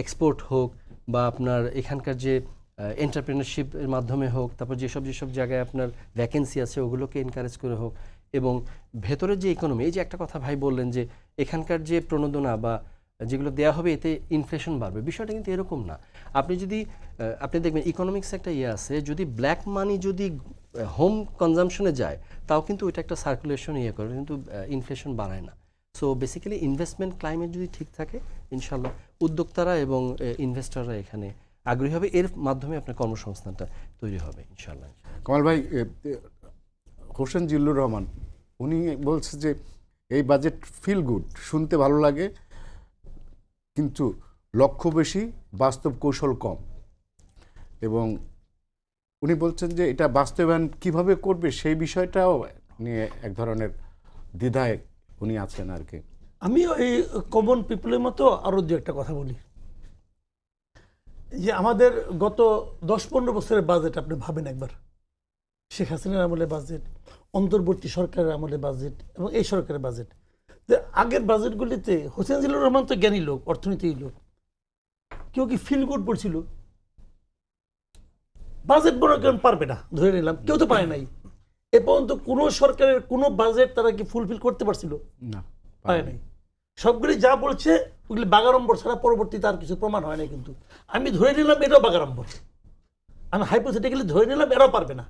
এক্সপোর্ট হোক, বা আপনার এখানকার যে এন্টারপ্রেনারশিপের মাধ্যমে হোক, তারপর যেসব জায়গায় আপনার ভ্যাকেন্সি আছে ওগুলোকে এনকারেজ করে হোক, এবং ভেতরের যে ইকোনমি, এই যে একটা কথা ভাই বললেন যে এখানকার যে প্রণোদনা বা যেগুলো দেওয়া হবে এতে ইনফ্লেশন বাড়বে, বিষয়টা কিন্তু এরকম না। আপনি যদি আপনি দেখবেন ইকোনমিক্স একটা আছে, যদি ব্ল্যাক মানি যদি হোম কনজামশনে যায় তাও কিন্তু ওইটা একটা সার্কুলেশন করে, কিন্তু ইনফ্লেশন বাড়ায় না। সো বেসিক্যালি ইনভেস্টমেন্ট ক্লাইমেট যদি ঠিক থাকে, ইনশাল্লাহ উদ্যোক্তারা এবং ইনভেস্টররা এখানে আগ্রহী হবে, এর মাধ্যমে আপনার কর্মসংস্থানটা তৈরি হবে ইনশাল্লাহ। কামাল ভাই, হোসেন জিল্লুর রহমান উনি বলছে যে এই বাজেট ফিল গুড, শুনতে ভালো লাগে, কিন্তু লক্ষ্য বেশি, বাস্তব কৌশল কম। এবং উনি বলছেন যে এটা বাস্তবায়ন কিভাবে করবে সেই বিষয়টাও নিয়ে এক ধরনের দ্বিধায় উনি আছেন আর কি। আমি এই কমন পিপলের মতো আরো দু একটা কথা বলি, যে আমাদের গত 10-15 বছরের বাজেট আপনি ভাবেন একবার, শেখ হাসিনার আমলে বাজেট, অন্তর্বর্তী সরকারের আমলে বাজেট এবং এই সরকারের বাজেট, আগের বাজেটগুলিতে হোসেন জিল্লুর রহমান তো জ্ঞানী লোক, অর্থনীতির লোক, কেউ কি ফিল গুড পড়ছিল? বাজেট বড় কেউ পারবে না, ধরে নিলাম কেউ তো পারে নাই। এ পর্যন্ত কোনো সরকারের কোনো বাজেট তারা কি ফুলফিল করতে পারছিল? না, পারে নাই। সবগুলি যা বলছে ওগুলি বাগাড়ম্বর ছাড়া পরবর্তীতে আর কিছু প্রমাণ হয় না। কিন্তু আমি ধরে নিলাম এটাও বাগাড়ম্বর, আমি হাইপোথেটিক্যালি ধরে নিলাম এরাও পারবে না।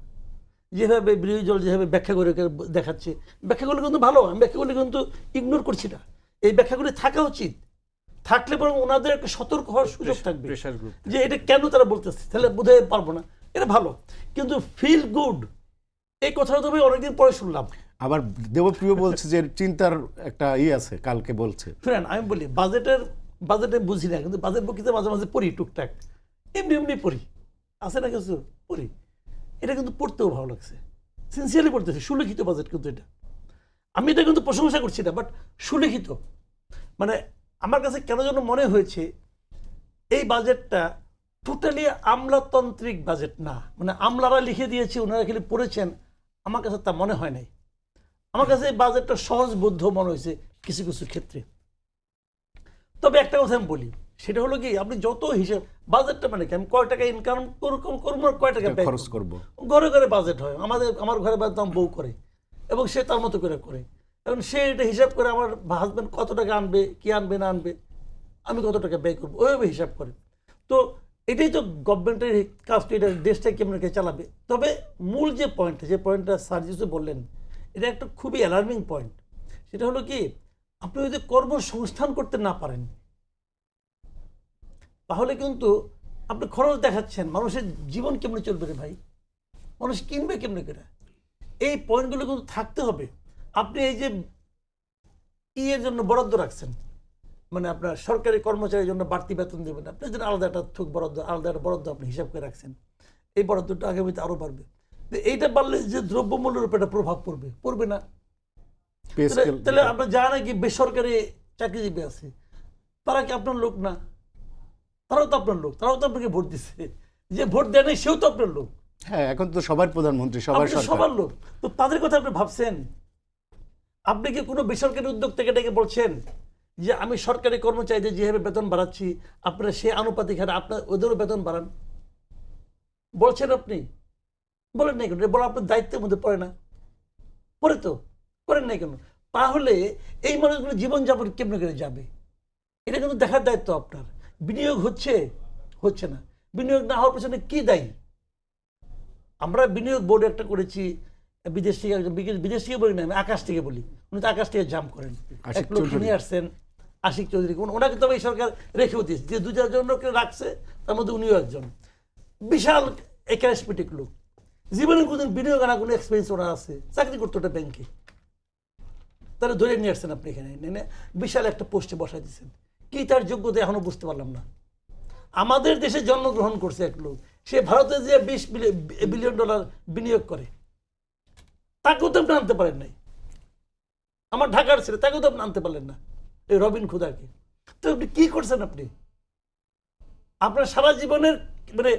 যেভাবে বিরোধী দল যেভাবে ব্যাখ্যা করে দেখাচ্ছে, ব্যাখ্যাগুলো কিন্তু ভালো, আমি ব্যাখ্যাগুলি কিন্তু ইগনোর করছি না, এই ব্যাখ্যাগুলি থাকা উচিত। থাকলে বরং ওনাদের একটা সতর্ক হওয়ার সুযোগ থাকবে প্রেশার গ্রুপ যে এটা কেন তারা বলতেছে, তাহলে বোধহয় পারবো না, এটা ভালো। কিন্তু ফিল গুড এই কথাটা তো আমি অনেকদিন পরে শুনলাম। আবার দেবপ্রিয় বলছে যে চিন্তার একটা আছে, কালকে বলছে। ফ্রেন্ড আমি বলি বাজেটে বুঝি না, কিন্তু বাজেট বক্তৃতা মাঝে মাঝে পড়ি টুকটাক, এমনি এমনি পড়ি, আছে না কিছু পড়ি, এটা কিন্তু পড়তেও ভালো লাগছে, সিনসিয়ারলি পড়তেছি। সুলিখিত বাজেট কিন্তু এটা, আমি এটা কিন্তু প্রশংসা করছি না, বাট সুলিখিত। মানে আমার কাছে কেন যেন মনে হয়েছে এই বাজেটটা টোটালি আমলাতান্ত্রিক বাজেট না, মানে আমলারা লিখে দিয়েছে ওনারা খালি পড়েছেন, আমার কাছে তা মনে হয় নাই। আমার কাছে এই বাজেটটা সহজবোধ্য মনে হয়েছে কিছু কিছু ক্ষেত্রে। তবে একটা কথা আমি বলি, সেটা হলো কি, আপনি যত হিসেব, বাজেটটা মানে কি, আমি কয় টাকা ইনকাম করবো আর কয় টাকা খরচ করব। ঘরে ঘরে বাজেট হয়, আমার ঘরে বাজেট আমার বউ করে এবং সে তার মতো করে করে, এবং সে এটা হিসাব করে আমার হাজব্যান্ড কত টাকা আনবে, কি আনবে না আনবে, আমি কত টাকা ব্যয় করবো, ওইভাবে হিসাব করে। তো এটাই তো গভর্নমেন্টের কাজ, এটা দেশটা কেমন চালাবে। তবে মূল যে পয়েন্টটা স্যার যিশু বললেন, এটা একটা খুবই অ্যালার্মিং পয়েন্ট। সেটা হলো কি, আপনি যদি কর্মসংস্থান করতে না পারেন তাহলে কিন্তু আপনি খরচ দেখাচ্ছেন, মানুষের জীবন কেমনে চলবে রে ভাই, মানুষ কিনবে কেমনে করে, এই পয়েন্টগুলো কিন্তু থাকতে হবে। আপনি এই যে এর জন্য বরাদ্দ রাখছেন, মানে আপনার সরকারি কর্মচারীর জন্য বাড়তি বেতন দেবেন, আপনি যেন আলাদা একটা বরাদ্দ, আলাদা একটা বরাদ্দ আপনি হিসাব করে রাখছেন, এই বরাদ্দটা আগামীতে আরো বাড়বে। এইটা বাড়লে যে দ্রব্যমূল্যের উপর একটা প্রভাব পড়বে না। তাহলে আপনার যা নাকি বেসরকারি চাকরিজীবী আছে, তারা কি আপনার লোক না? তারাও তো আপনার লোক, তারাও তো আপনাকে ভোট দিচ্ছে, যে ভোট দেয় নাই সেও তো আপনার লোক। হ্যাঁ, এখন তো সবার প্রধানমন্ত্রী, সবার লোক, তো তাদের কথা আপনি ভাবছেন? আপনি কি কোনো বেসরকারি উদ্যোক্তাকে ডেকে বলছেন যে আমি সরকারি কর্মচারীদের যেভাবে বেতন বাড়াচ্ছি আপনারা সে আনুপাতিক হারে আপনার ওদেরও বেতন বাড়ান? বলছেন আপনি? বলেন নাই কেন? বলা আপনার দায়িত্বের মধ্যে পড়ে না? পড়ে তো, করেন নাই কেন? তাহলে এই মানুষগুলো জীবনযাপন কেমনে করে যাবে, এটা কিন্তু দেখার দায়িত্ব আপনার। বিনিয়োগ হচ্ছে না, বিনিয়োগ না হওয়ার পেছনে কি দায়ী? আমরা বিনিয়োগ বোর্ড একটা করেছি, বিদেশ থেকে একজন, বিদেশ থেকে বলি না, আমি আকাশ থেকে বলি, উনি তো আকাশ থেকে জাম্প করেন, এক লোক নিয়ে আসছেন, আশিক চৌধুরী, ওনাকে তবে এই সরকার রেখেও দিয়েছে, যে 2-4 জন লোককে রাখছে তার মধ্যে উনিও একজন, বিশাল ক্যারিজমেটিক লোক, জীবনে কোনদিন বিনিয়োগ আনা কোনো এক্সপেরিয়েন্স ওনার আছে, চাকরি করতো ওটা ব্যাংকে, তারা ধরে নিয়ে আসছেন আপনি এখানে এনে বিশাল একটা পোস্টে বসাই দিচ্ছেন। কি তার যোগ্যতা এখনো বুঝতে পারলাম না। আমাদের দেশে জন্মগ্রহণ করছে এক লোক, সে ভারতে যে $20 বিলিয়ন বিনিয়োগ করে, তাকেও তো আপনি আনতে পারেন নাই। আমার ঢাকার ছেলে, তাকেও তো আপনি আনতে পারলেন না, এই রবিন খুদাকে। তো আপনি কি করছেন? আপনি আপনার সারা জীবনের মানে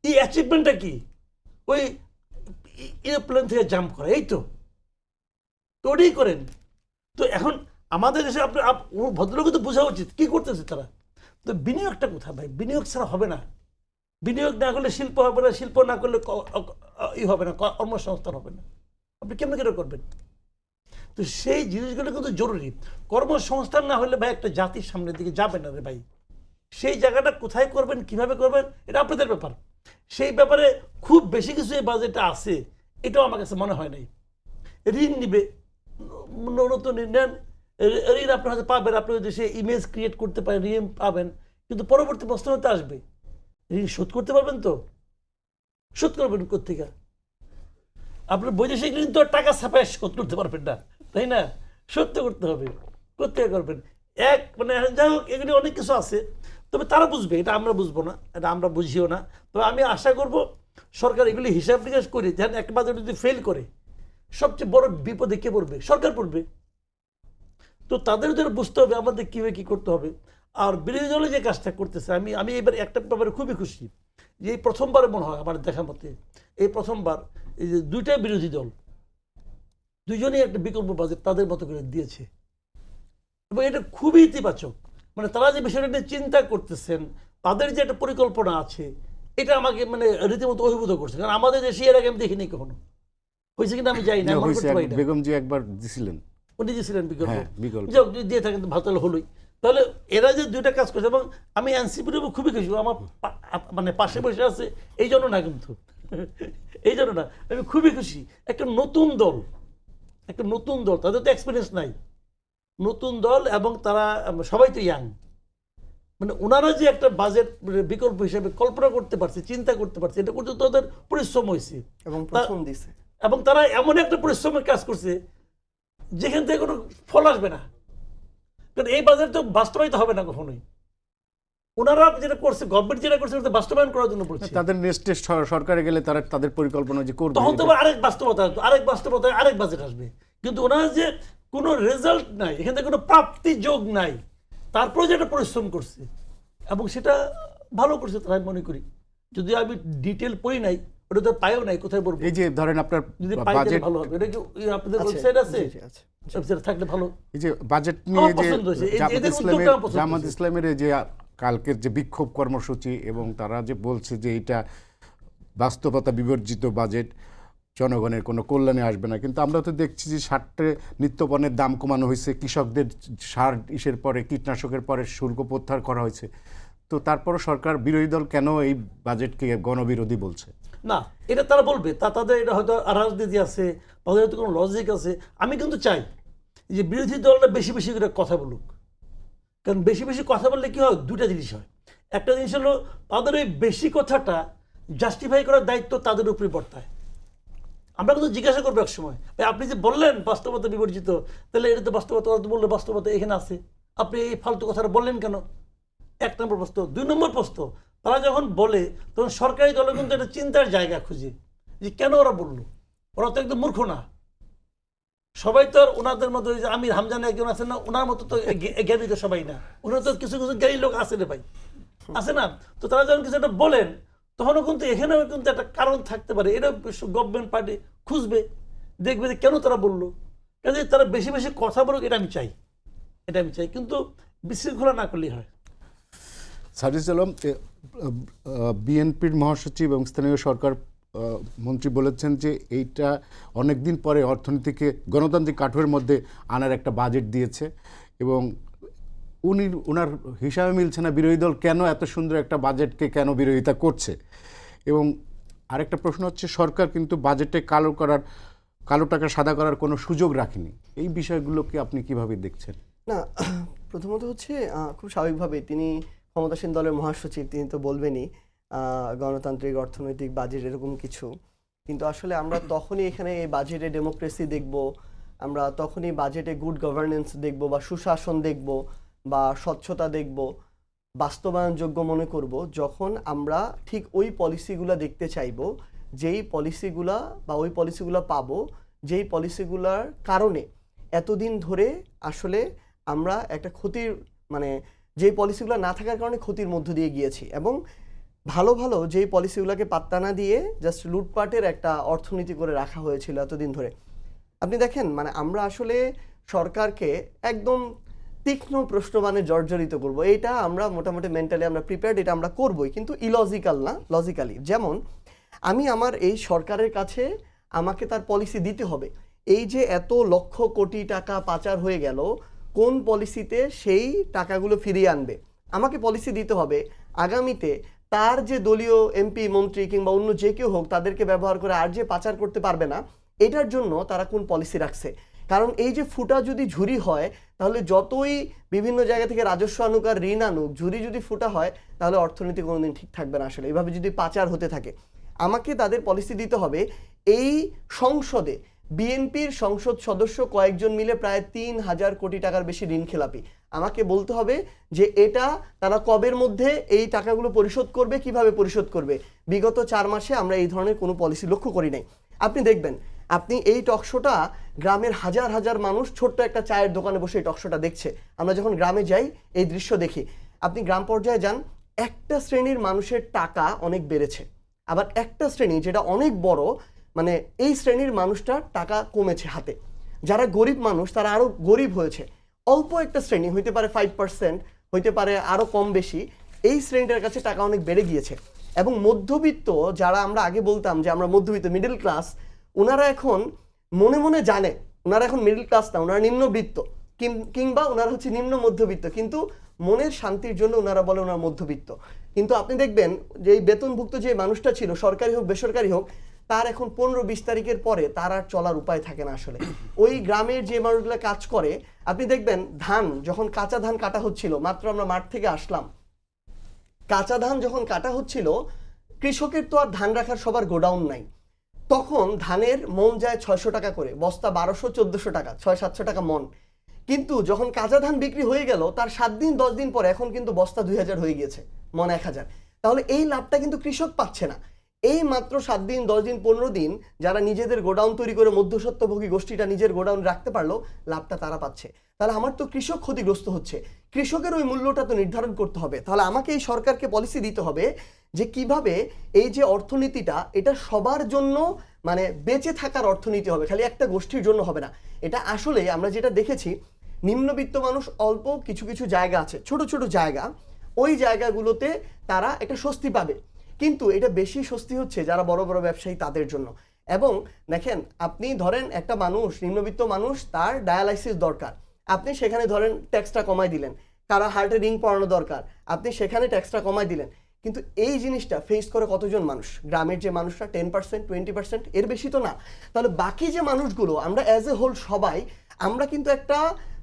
এই অ্যাচিভমেন্টটা কি? ওই এরোপ্লেন থেকে জাম্প করা, এই তো ওটাই করেন। তো এখন আমাদের দেশে আপনার ভদ্রলোকে তো বোঝা উচিত কি করতেছে তারা। তো বিনিয়োগটা কোথায় ভাই? বিনিয়োগ ছাড়া হবে না। বিনিয়োগ না করলে শিল্প হবে না, শিল্প না করলে হবে না, কর্মসংস্থান হবে না। আপনি কেমন করে করবেন? তো সেই জিনিসগুলো কিন্তু জরুরি। কর্মসংস্থান না হলে ভাই একটা জাতির সামনের দিকে যাবে না রে ভাই। সেই জায়গাটা কোথায় করবেন, কিভাবে করবেন, এটা আপনাদের ব্যাপার। সেই ব্যাপারে খুব বেশি কিছু এই বাজেটে আছে এটাও আমার কাছে মনে হয় নাই। ঋণ নিবে, নতুন নেন, ঋণ আপনার হাতে পাবেন, আপনি যদি সে ইমেজ ক্রিয়েট করতে পারেন ঋণ পাবেন, কিন্তু পরবর্তী প্রশ্ন হতে আসবে ঋণ শোধ করতে পারবেন তো? শোধ করবেন কোথেকে? আপনার বৈদেশিক ঋণ তো টাকা ছাপায় শোধ করতে পারবেন না, তাই না? শোধ তো করতে হবে, কোথেকে করবেন? মানে যাই হোক, এগুলি অনেক কিছু আছে, তবে তারা বুঝবে, এটা আমরা বুঝবো না, এটা আমরা বুঝিও না। তবে আমি আশা করব সরকার এগুলি হিসাব নিকাশ করে, যেন একটা বাজেট যদি ফেল করে সবচেয়ে বড় বিপদে কে পড়বে? সরকার পড়বে। তো তাদের জন্য বুঝতে হবে আমাদের কীভাবে কী করতে হবে। আর বিরোধী দলে যে কাজটা করতেছে, আমি এবার একটা ব্যাপারে খুবই খুশি যে এই প্রথমবার মনে হয় আমার দেখা মতে, এই প্রথমবার এই যে দুইটা বিরোধী দল দুইজনেই একটা বিকল্প বাজেট তাদের মতো করে দিয়েছে, এবং এটা খুবই ইতিবাচক। মানে তারা যে বিষয়টা নিয়ে চিন্তা করতেছেন, তাদের যে একটা পরিকল্পনা আছে, এটা আমাকে মানে রীতিমতো অভিভূত করছে। কারণ আমাদের দেশে এর আগে আমি দেখিনি কখনো, হয়েছে কিনা আমি যাই না, মনে করতে পারি না। বেগম জি একবার দিছিলেন, উনি দিয়েছিলেন বিকল্প, বিকল্প যদি দিয়ে থাকেন ভালো তাহলে হলোই। তাহলে এরা যে দুইটা কাজ করছে, এবং আমি এনসিপির উপর খুবই খুশি। আমার মানে পাশে বসে আছে এই জন্য না, কিন্তু এই জন্য না, আমি খুবই খুশি। একটা নতুন দল, তাদের তো এক্সপিরিয়েন্স নাই, নতুন দল, এবং তারা সবাই তো ইয়াং। মানে ওনারা যে একটা বাজেট বিকল্প হিসেবে কল্পনা করতে পারছে, চিন্তা করতে পারছে, এটা করতে তো তাদের পরিশ্রম হয়েছে, এবং তারা এমন একটা পরিশ্রমের কাজ করছে যেখান থেকে কোনো ফল আসবে না। কারণ এই বাজেট তো বাস্তবায়িত হবে না কখনোই। ওনারা যেটা করছে, গভর্নমেন্ট যেটা করছে সেটা বাস্তবায়ন করার জন্য বলছে। তাদের নেক্সট সরকারে গেলে তারা তাদের পরিকল্পনা যে করবে, তখন তো আরেক বাস্তবতা আসবে, আরেক বাজেট আসবে। কিন্তু ওনারা যে কোনো রেজাল্ট নাই, এখান থেকে কোনো প্রাপ্তি যোগ নাই, তারপরে যেটা পরিশ্রম করছে এবং সেটা ভালো করছে তাই মনে করি। যদি আমি ডিটেল পড়ি নাই, ওটা তো পাইও নাই, কোথায় বলবো? এই যে ধরেন আপনার যদি পাই তাহলে ভালো হবে। এটা কি আপনাদের ওয়েবসাইট আছে? ওয়েবসাইট থাকলে ভালো। এই যে বাজেট নিয়ে যে জামাত ইসলামের যে কালকের যে বিক্ষোভ কর্মসূচি, এবং তারা যে বলছে যে এটা বাস্তবতা বিবর্জিত বাজেট, জনগণের কোনো কল্যাণে আসবে না। কিন্তু আমরা তো দেখছি যে সারটে নিত্যপণ্যের দাম কমানো হয়েছে, কৃষকদের সার ইসের পরে, কীটনাশকের পরে শুল্ক প্রত্যাহার করা হয়েছে। তো তারপরও সরকার, বিরোধী দল কেন এই বাজেটকে গণবিরোধী বলছে? না, এটা তারা বলবে, তাদের এটা হয়তো রাজনীতি আছে, তাদের হয়তো কোনো লজিক আছে। আমি কিন্তু চাই যে বিরোধী দলটা বেশি বেশি করে কথা বলুক। কারণ বেশি বেশি কথা বললে কি হয়, দুটা জিনিস হয়। একটা জিনিস হলো তাদের ওই বেশি কথাটা জাস্টিফাই করার দায়িত্ব তাদের উপরে বর্তায়। আমরা কিন্তু জিজ্ঞাসা করবো এক সময়, ভাই আপনি যে বললেন বাস্তবতা বিবর্জিত, তাহলে এটা তো বাস্তবতা বললে বাস্তবতা এখানে আছে, আপনি এই ফালতু কথাটা বললেন কেন? এক নম্বর প্রশ্ন। দুই নম্বর প্রশ্ন, তারা যখন বলে তখন সরকারি দলে কিন্তু একটা চিন্তার জায়গা খুঁজে যে কেন ওরা বললো। ওরা তো একদম মূর্খ না, সবাই তো আর ওনাদের মতো, যে আমির হামজান একজন আছেন না, ওনার মতো তো জ্ঞানী তো সবাই না, ওনার তো কিছু কিছু জ্ঞানী লোক আছে রে ভাই, আছে না? তো তারা যখন কিছু একটা বলেন, তখনও কিন্তু এখানেও কিন্তু একটা কারণ থাকতে পারে। এটা গভর্নমেন্ট পার্টি খুঁজবে, দেখবে যে কেন তারা বললো। কাজে তারা বেশি বেশি কথা বলুক, এটা আমি চাই, কিন্তু বিশৃঙ্খলা না করলেই হয়। সাজিদ আলম, বিএনপির মহাসচিব এবং স্থানীয় সরকার মন্ত্রী বলেছেন যে এইটা অনেকদিন পরে অর্থনীতিকে গণতান্ত্রিক কাঠামোর মধ্যে আনার একটা বাজেট দিয়েছে, এবং ওনার হিসাবে মিলছে না বিরোধী দল কেন এত সুন্দর একটা বাজেটকে কেন বিরোধিতা করছে। এবং আরেকটা প্রশ্ন হচ্ছে, সরকার কিন্তু বাজেটে কালো টাকা সাদা করার কোনো সুযোগ রাখেনি। এই বিষয়গুলোকে আপনি কিভাবে দেখছেন? না, প্রথমত হচ্ছে খুব স্বাভাবিকভাবে তিনি ক্ষমতাসীন দলের মহাসচিব, তিনি তো বলবেনই গণতান্ত্রিক অর্থনৈতিক বাজেট এরকম কিছু। কিন্তু আসলে আমরা তখনই এখানে এই বাজেটে ডেমোক্রেসি দেখব, আমরা তখনই বাজেটে গুড গভর্নেন্স দেখব বা সুশাসন দেখব বা স্বচ্ছতা দেখব, বাস্তবায়নযোগ্য মনে করব যখন আমরা ঠিক ওই পলিসিগুলো দেখতে চাইবো, যেই পলিসিগুলা বা ওই পলিসিগুলো পাবো যেই পলিসিগুলার কারণে এতদিন ধরে আসলে আমরা একটা ক্ষতির মানে যেই পলিসিগুলো না থাকার কারণে ক্ষতির মধ্য দিয়ে গিয়েছি, এবং ভালো ভালো যেই পলিসিগুলোকে পাত্তা না দিয়ে জাস্ট লুটপাটের একটা অর্থনীতি করে রাখা হয়েছিল এতদিন ধরে। আপনি দেখেন মানে আমরা আসলে সরকারকে একদম তীক্ষ্ণ প্রশ্নবাণে জর্জরিত করব, এটা আমরা মোটামুটি মেন্টালি আমরা প্রিপেয়ার্ড, এটা আমরা করবই, কিন্তু ইলজিক্যাল না, লজিক্যালি। যেমন আমি আমার এই সরকারের কাছে আমাকে তার পলিসি দিতে হবে, এই যে এত লক্ষ কোটি টাকা পাচার হয়ে গেল, কোন পলিসিতে সেই টাকাগুলো ফিরিয়ে আনবে, আমাকে পলিসি দিতে হবে আগামীতে তার যে দলীয় এমপি মন্ত্রী কিংবা অন্য যে কেউ হোক তাদেরকে ব্যবহার করে আর যে পাচার করতে পারবে না, এটার জন্য তারা কোন পলিসি রাখছে। কারণ এই যে ফুটা যদি ঝুরি হয়, তাহলে যতই বিভিন্ন জায়গা থেকে রাজস্ব আনুক আর ঋণ আনুক, ঝুরি যদি ফুটা হয় তাহলে অর্থনীতি কোনোদিন ঠিক থাকবে না। আসলে এইভাবে যদি পাচার হতে থাকে, আমাকে তাদের পলিসি দিতে হবে। এই সংসদে বিএনপির সংসদ সদস্য কয়েকজন মিলে প্রায় 3,000 কোটি টাকার বেশি ঋণ খেলাপি, আমাকে বলতে হবে যে এটা তারা কবের মধ্যে এই টাকাগুলো পরিশোধ করবে, কিভাবে পরিশোধ করবে। বিগত 4 মাসে আমরা এই ধরনের কোনো পলিসি লক্ষ্য করি নাই। আপনি দেখবেন, আপনি এই টকশোটা গ্রামের হাজার হাজার মানুষ ছোট্ট একটা চায়ের দোকানে বসে এই টকশোটা দেখছে। আমরা যখন গ্রামে যাই এই দৃশ্য দেখি। আপনি গ্রাম পর্যায়ে যান, একটা শ্রেণীর মানুষের টাকা অনেক বেড়েছে, আবার একটা শ্রেণী যেটা অনেক বড়, মানে এই শ্রেণীর মানুষটার টাকা কমেছে হাতে। যারা গরিব মানুষ তারা আরও গরিব হয়েছে। অল্প একটা শ্রেণী, হইতে পারে 5%, হইতে পারে আরও কম বেশি, এই শ্রেণীটার কাছে টাকা অনেক বেড়ে গিয়েছে। এবং মধ্যবিত্ত যারা আমরা আগে বলতাম যে আমরা মধ্যবিত্ত মিডল ক্লাস, ওনারা এখন মনে মনে জানে ওনারা এখন মিডল ক্লাস না, ওনারা নিম্নবিত্ত কিংবা ওনারা হচ্ছে নিম্ন মধ্যবিত্ত, কিন্তু মনের শান্তির জন্য ওনারা বলে ওনারা মধ্যবিত্ত। কিন্তু আপনি দেখবেন যে এই বেতনভুক্ত যে মানুষটা ছিল, সরকারি হোক বেসরকারি হোক, তার এখন 15-20 তারিখের পরে তার আর চলার উপায় থাকে না। আসলে ওই গ্রামের যে মানুষগুলো কাজ করে, আপনি দেখবেন ধান যখন কাঁচা ধান কাটা হচ্ছিল, মাত্র আমরা মাঠ থেকে আসলাম, কাঁচা ধান যখন কাটা হচ্ছিল, কৃষকের তো আর ধান রাখার সবার গোডাউন নাই, তখন ধানের মন যায় 600 টাকা করে, বস্তা 1200-1400 টাকা, 600-700 টাকা মন। কিন্তু যখন কাঁচা ধান বিক্রি হয়ে গেল তার 7 দিন 10 দিন পরে এখন কিন্তু বস্তা 2000 হয়ে গিয়েছে, মন 1000। তাহলে এই লাভটা কিন্তু কৃষক পাচ্ছে না। এই মাত্র 7 দিন 10 দিন 15 দিন যারা নিজেদের গোডাউন তৈরি করে মধ্যস্বত্বভোগী গোষ্ঠীটা নিজের গোডাউন রাখতে পারলো, লাভটা তারা পাচ্ছে। তাহলে আমার তো কৃষক ক্ষতিগ্রস্ত হচ্ছে, কৃষকের ওই মূল্যটা তো নির্ধারণ করতে হবে। তাহলে আমাকে এই সরকারকে পলিসি দিতে হবে যে কিভাবে এই যে অর্থনীতিটা, এটা সবার জন্য মানে বেঁচে থাকার অর্থনীতি হবে, খালি একটা গোষ্ঠীর জন্য হবে না। এটা আসলে আমরা যেটা দেখেছি, নিম্নবিত্ত মানুষ অল্প কিছু কিছু জায়গা আছে, ছোট ছোট জায়গা, ওই জায়গাগুলোতে তারা একটা স্বস্তি পাবে। কিন্তু এটা বেশি স্বস্তি হচ্ছে যারা বড় বড় ব্যবসায়ী তাদের জন্য। এবং দেখেন, আপনি ধরেন একটা মানুষ, নিম্নবিত্ত মানুষ, তার ডায়ালাইসিস দরকার, আপনি সেখানে ধরেন ট্যাক্সটা কমাই দিলেন। কারা হার্টে রিং পরানো দরকার, আপনি সেখানে ট্যাক্সটা কমাই দিলেন। কিন্তু এই জিনিসটা ফেস করে কতজন মানুষ? গ্রামের যে মানুষরা 10%, 20%, এর বেশি তো না। তাহলে বাকি যে মানুষগুলো, আমরা অ্যাজ এ হোল সবাই, আমরা কিন্তু একটা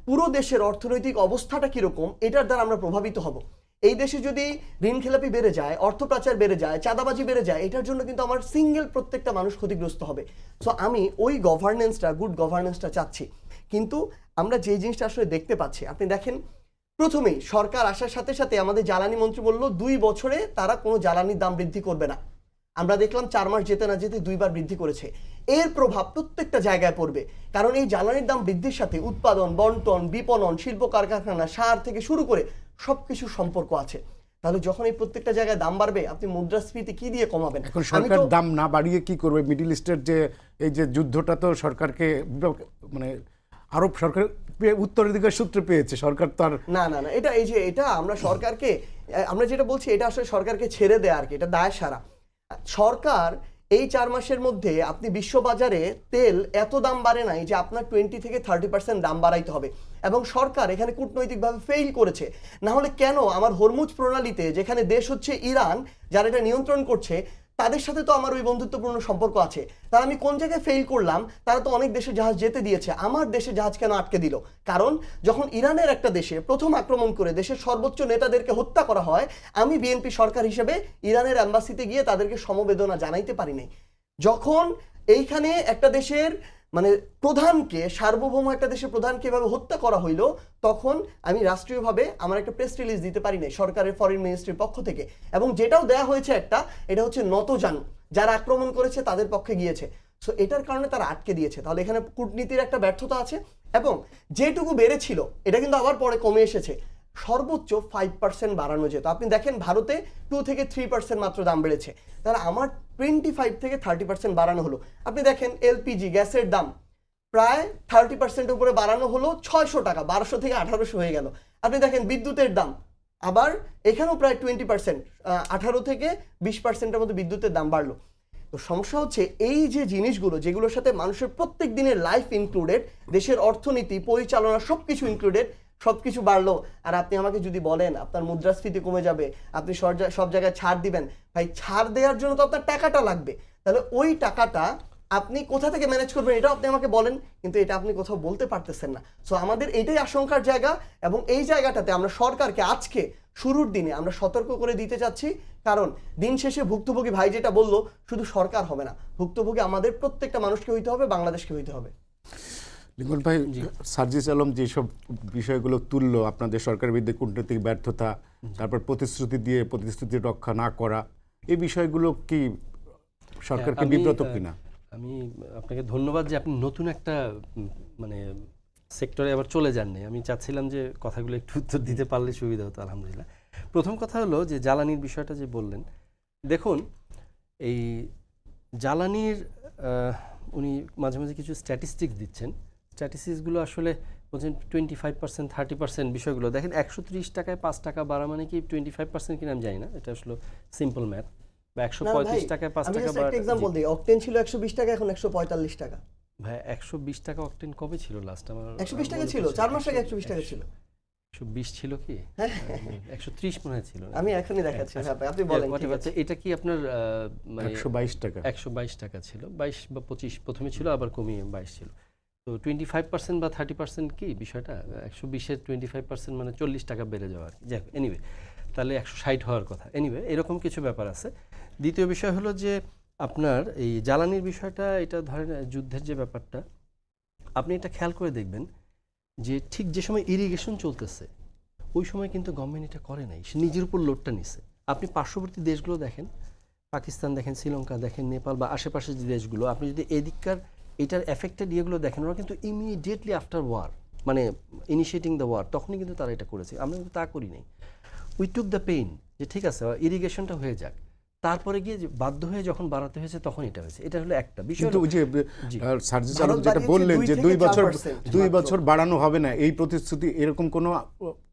পুরো দেশের অর্থনৈতিক অবস্থাটা কীরকম এটার দ্বারা আমরা প্রভাবিত হব। এই দেশে যদি ঋণ খেলাপি বেড়ে যায়, অর্থ পাচার বেড়ে যায়, চাঁদাবাজি বেড়ে যায়, এটার জন্য কিন্তু আমার সিঙ্গেল প্রত্যেকটা মানুষ ক্ষতিগ্রস্ত হবে। সো আমি ওই গভর্নেন্সটা, গুড গভর্নেন্সটা চাচ্ছি। কিন্তু আমরা যে জিনিসটা আসলে দেখতে পাচ্ছি, আপনি দেখেন, প্রথমেই সরকার আসার সাথে সাথে আমাদের জ্বালানি মন্ত্রী বলল 2 বছরে তারা কোনো জ্বালানির দাম বৃদ্ধি করবে না। আমরা দেখলাম 4 মাস যেতে না যেতে 2 বার বৃদ্ধি করেছে। এর প্রভাব প্রত্যেকটা জায়গায় পড়বে, কারণ এই জ্বালানির দাম বৃদ্ধির সাথে উৎপাদন, বন্টন, বিপণন, শিল্প কারখানা, সার থেকে শুরু করে সবকিছু সম্পর্ক আছে। তাহলে যখন এই প্রত্যেকটা জায়গায় দাম বাড়বে, আপনি মুদ্রাস্ফীতি কি দিয়ে কমাবেন? এখন সরকার দাম না বাড়িয়ে কি করবে? মিডল ইস্টের যে এই যে যুদ্ধটা তো সরকারকে মানে আরব সরকার উত্তরাধিকার সূত্রে পেয়েছে, সরকার তো আর না না না, এটা এই যে এটা আমরা সরকারকে, আমরা যেটা বলছি এটা আসলে সরকারকে ছেড়ে দেয় আর কি, এটা দায় সারা। সরকার এই 4 মাসের মধ্যে আপনি বিশ্ববাজারে তেল এত দাম বাড়ে নাই যে আপনার 20 থেকে 30% দাম বাড়াইতে হবে। এবং সরকার এখানে কূটনৈতিকভাবে ফেইল করেছে। না হলে কেন আমার হরমুজ প্রণালীতে, যেখানে দেশ হচ্ছে ইরান, যারা এটা নিয়ন্ত্রণ করছে, তাদের সাথে তো আমার ওই বন্ধুত্বপূর্ণ সম্পর্ক আছে, তাহলে আমি কোন জায়গায় ফেইল করলাম? তারা তো অনেক দেশে জাহাজ যেতে দিয়েছে, আমার দেশে জাহাজ কেন আটকে দিল? কারণ যখন ইরানের একটা দেশে প্রথম আক্রমণ করে দেশের সর্বোচ্চ নেতাদেরকে হত্যা করা হয়, আমি বিএনপি সরকার হিসেবে ইরানের অ্যাম্বাসিতে গিয়ে তাদেরকে সমবেদনা জানাইতে পারি নাই। যখন এইখানে একটা দেশের মানে প্রধানকে, সার্বভৌম একটা দেশের প্রধানকে এভাবে হত্যা করা হইলো, তখন আমি রাষ্ট্রীয়ভাবে আমার একটা প্রেস রিলিজ দিতে পারি নাই সরকারের ফরেন মিনিস্ট্রির পক্ষ থেকে। এবং যেটাও দেয়া হয়েছে একটা, এটা হচ্ছে নতজানু, যারা আক্রমণ করেছে তাদের পক্ষে গিয়েছে। সো এটার কারণে তারা আটকে দিয়েছে। তাহলে এখানে কূটনীতির একটা ব্যর্থতা আছে। এবং যেটুকু বেড়েছিল এটা কিন্তু আবার পরে কমে এসেছে। সর্বোচ্চ 5% বাড়ানো যেত। আপনি দেখেন ভারতে 2 থেকে 3% মাত্র দাম বেড়েছে, তাহলে আমার 25 থেকে 30% বাড়ানো হলো। আপনি দেখেন এলপিজি গ্যাসের দাম প্রায় 30% উপরে বাড়ানো হলো, 600 টাকা, 1200 থেকে 1800 হয়ে গেল। আপনি দেখেন বিদ্যুতের দাম আবার এখানেও প্রায় 20%, 18 থেকে 20%-এর মতো বিদ্যুতের দাম বাড়লো। তো সমস্যা হচ্ছে এই যে জিনিসগুলো, যেগুলোর সাথে মানুষের প্রত্যেক দিনের লাইফ ইনক্লুডেড, দেশের অর্থনীতি পরিচালনা সবকিছু ইনক্লুডেড, সবকিছু বাড়লো। আর আপনি আমাকে যদি বলেন আপনার মুদ্রাস্ফীতি কমে যাবে, আপনি সব জায়গায় ছাড় দিবেন, ভাই ছাড় দেওয়ার জন্য তো আপনার টাকাটা লাগবে। তাহলে ওই টাকাটা আপনি কোথা থেকে ম্যানেজ করবেন এটাও আপনি আমাকে বলেন, কিন্তু এটা আপনি কোথাও বলতে পারতেছেন না। সো আমাদের এটাই আশঙ্কার জায়গা। এবং এই জায়গাটাতে আমরা সরকারকে আজকে শুরুর দিনে আমরা সতর্ক করে দিতে চাচ্ছি, কারণ দিন শেষে ভুক্তভোগী ভাই যেটা বললো, শুধু সরকার হবে না, ভুক্তভোগী আমাদের প্রত্যেকটা মানুষকে হইতে হবে, বাংলাদেশকে হইতে হবে। লিঙ্কন ভাই, সার্জিস আলম যেসব বিষয়গুলো তুললো, আপনাদের সরকারের বিরুদ্ধে কূটনৈতিক ব্যর্থতা, তারপর প্রতিশ্রুতি দিয়ে প্রতিশ্রুতি রক্ষা না করা, এই বিষয়গুলো কি সরকারকে বিব্রত কিনা? আমি আপনাকে ধন্যবাদ যে আপনি নতুন একটা মানে সেক্টরে আবার চলে যাননি। আমি চাচ্ছিলাম যে কথাগুলো একটু উত্তর দিতে পারলে সুবিধা হতো। আলহামদুলিল্লাহ। প্রথম কথা হলো যে জ্বালানির বিষয়টা যে বললেন, দেখুন এই জ্বালানির উনি মাঝে মাঝে কিছু স্ট্যাটিস্টিক্স দিচ্ছেন। স্ট্যাটিস্টিক্সগুলো আসলে বলছেন 25%, 30% বিষয়গুলো দেখেন। 130 টাকায় 5 টাকা বাড়া মানে কি 25% কিনা আমি জানি না, এটা আসলে সিম্পল ম্যাথ। বা 135 টাকায় 5 টাকা বাড়া, একটা एग्जांपल দিই, অকটেন ছিল 120 টাকা, এখন 145 টাকা। ভাই 120 টাকা অকটেন কবে ছিল লাস্ট? আমার 120 টাকা ছিল, 4 মাস আগে 120 টাকা ছিল। 120 ছিল কি? 130 মনে হয় ছিল। আমি এখনই দেখাচ্ছি, আপনি বলেন। ঠিক আছে, এটা কি আপনার মানে 122 টাকা 122 টাকা ছিল, 22 বা 25 প্রথমে ছিল, আবার কমিয়ে 22 ছিল। তো 25% বা 30% কি বিষয়টা? 120-এর 25% মানে 40 টাকা বেড়ে যাওয়া আর কি। যাই হোক, এনিওয়ে তাহলে 160 হওয়ার কথা। এনিওয়ে এরকম কিছু ব্যাপার আছে। দ্বিতীয় বিষয় হলো যে আপনার এই জ্বালানির বিষয়টা, এটা ধরেন যুদ্ধের যে ব্যাপারটা, আপনি এটা খেয়াল করে দেখবেন যে ঠিক যে সময় ইরিগেশন চলতেছে ওই সময় কিন্তু গভর্নমেন্ট এটা করে নাই, সে নিজের উপর লোডটা নিছে। আপনি পার্শ্ববর্তী দেশগুলো দেখেন, পাকিস্তান দেখেন, শ্রীলঙ্কা দেখেন, নেপাল বা আশেপাশের যে দেশগুলো, আপনি যদি এদিককার এটার এফেক্টেড ইয়েগুলো দেখেন, ওরা কিন্তু ইমিডিয়েটলি আফটার ওয়ার, মানে ইনিশিয়েটিং দ্য ওয়ার, তখনই কিন্তু তারা এটা করেছে। আমরা কিন্তু তা করি নাই। উই টুক দ্য পেইন যে ঠিক আছে ইরিগেশনটা হয়ে যাক, তারপরে গিয়ে বাধ্য হয়ে যখন বাড়াতে হয়েছে তখন এটা হয়েছে। এটা হলো একটা বিষয়। কিন্তু ওই যে সার্জিস আলম যেটা বললেন যে 2 বছর বাড়ানো হবে না, এই প্রতিশ্রুতি, এরকম কোনো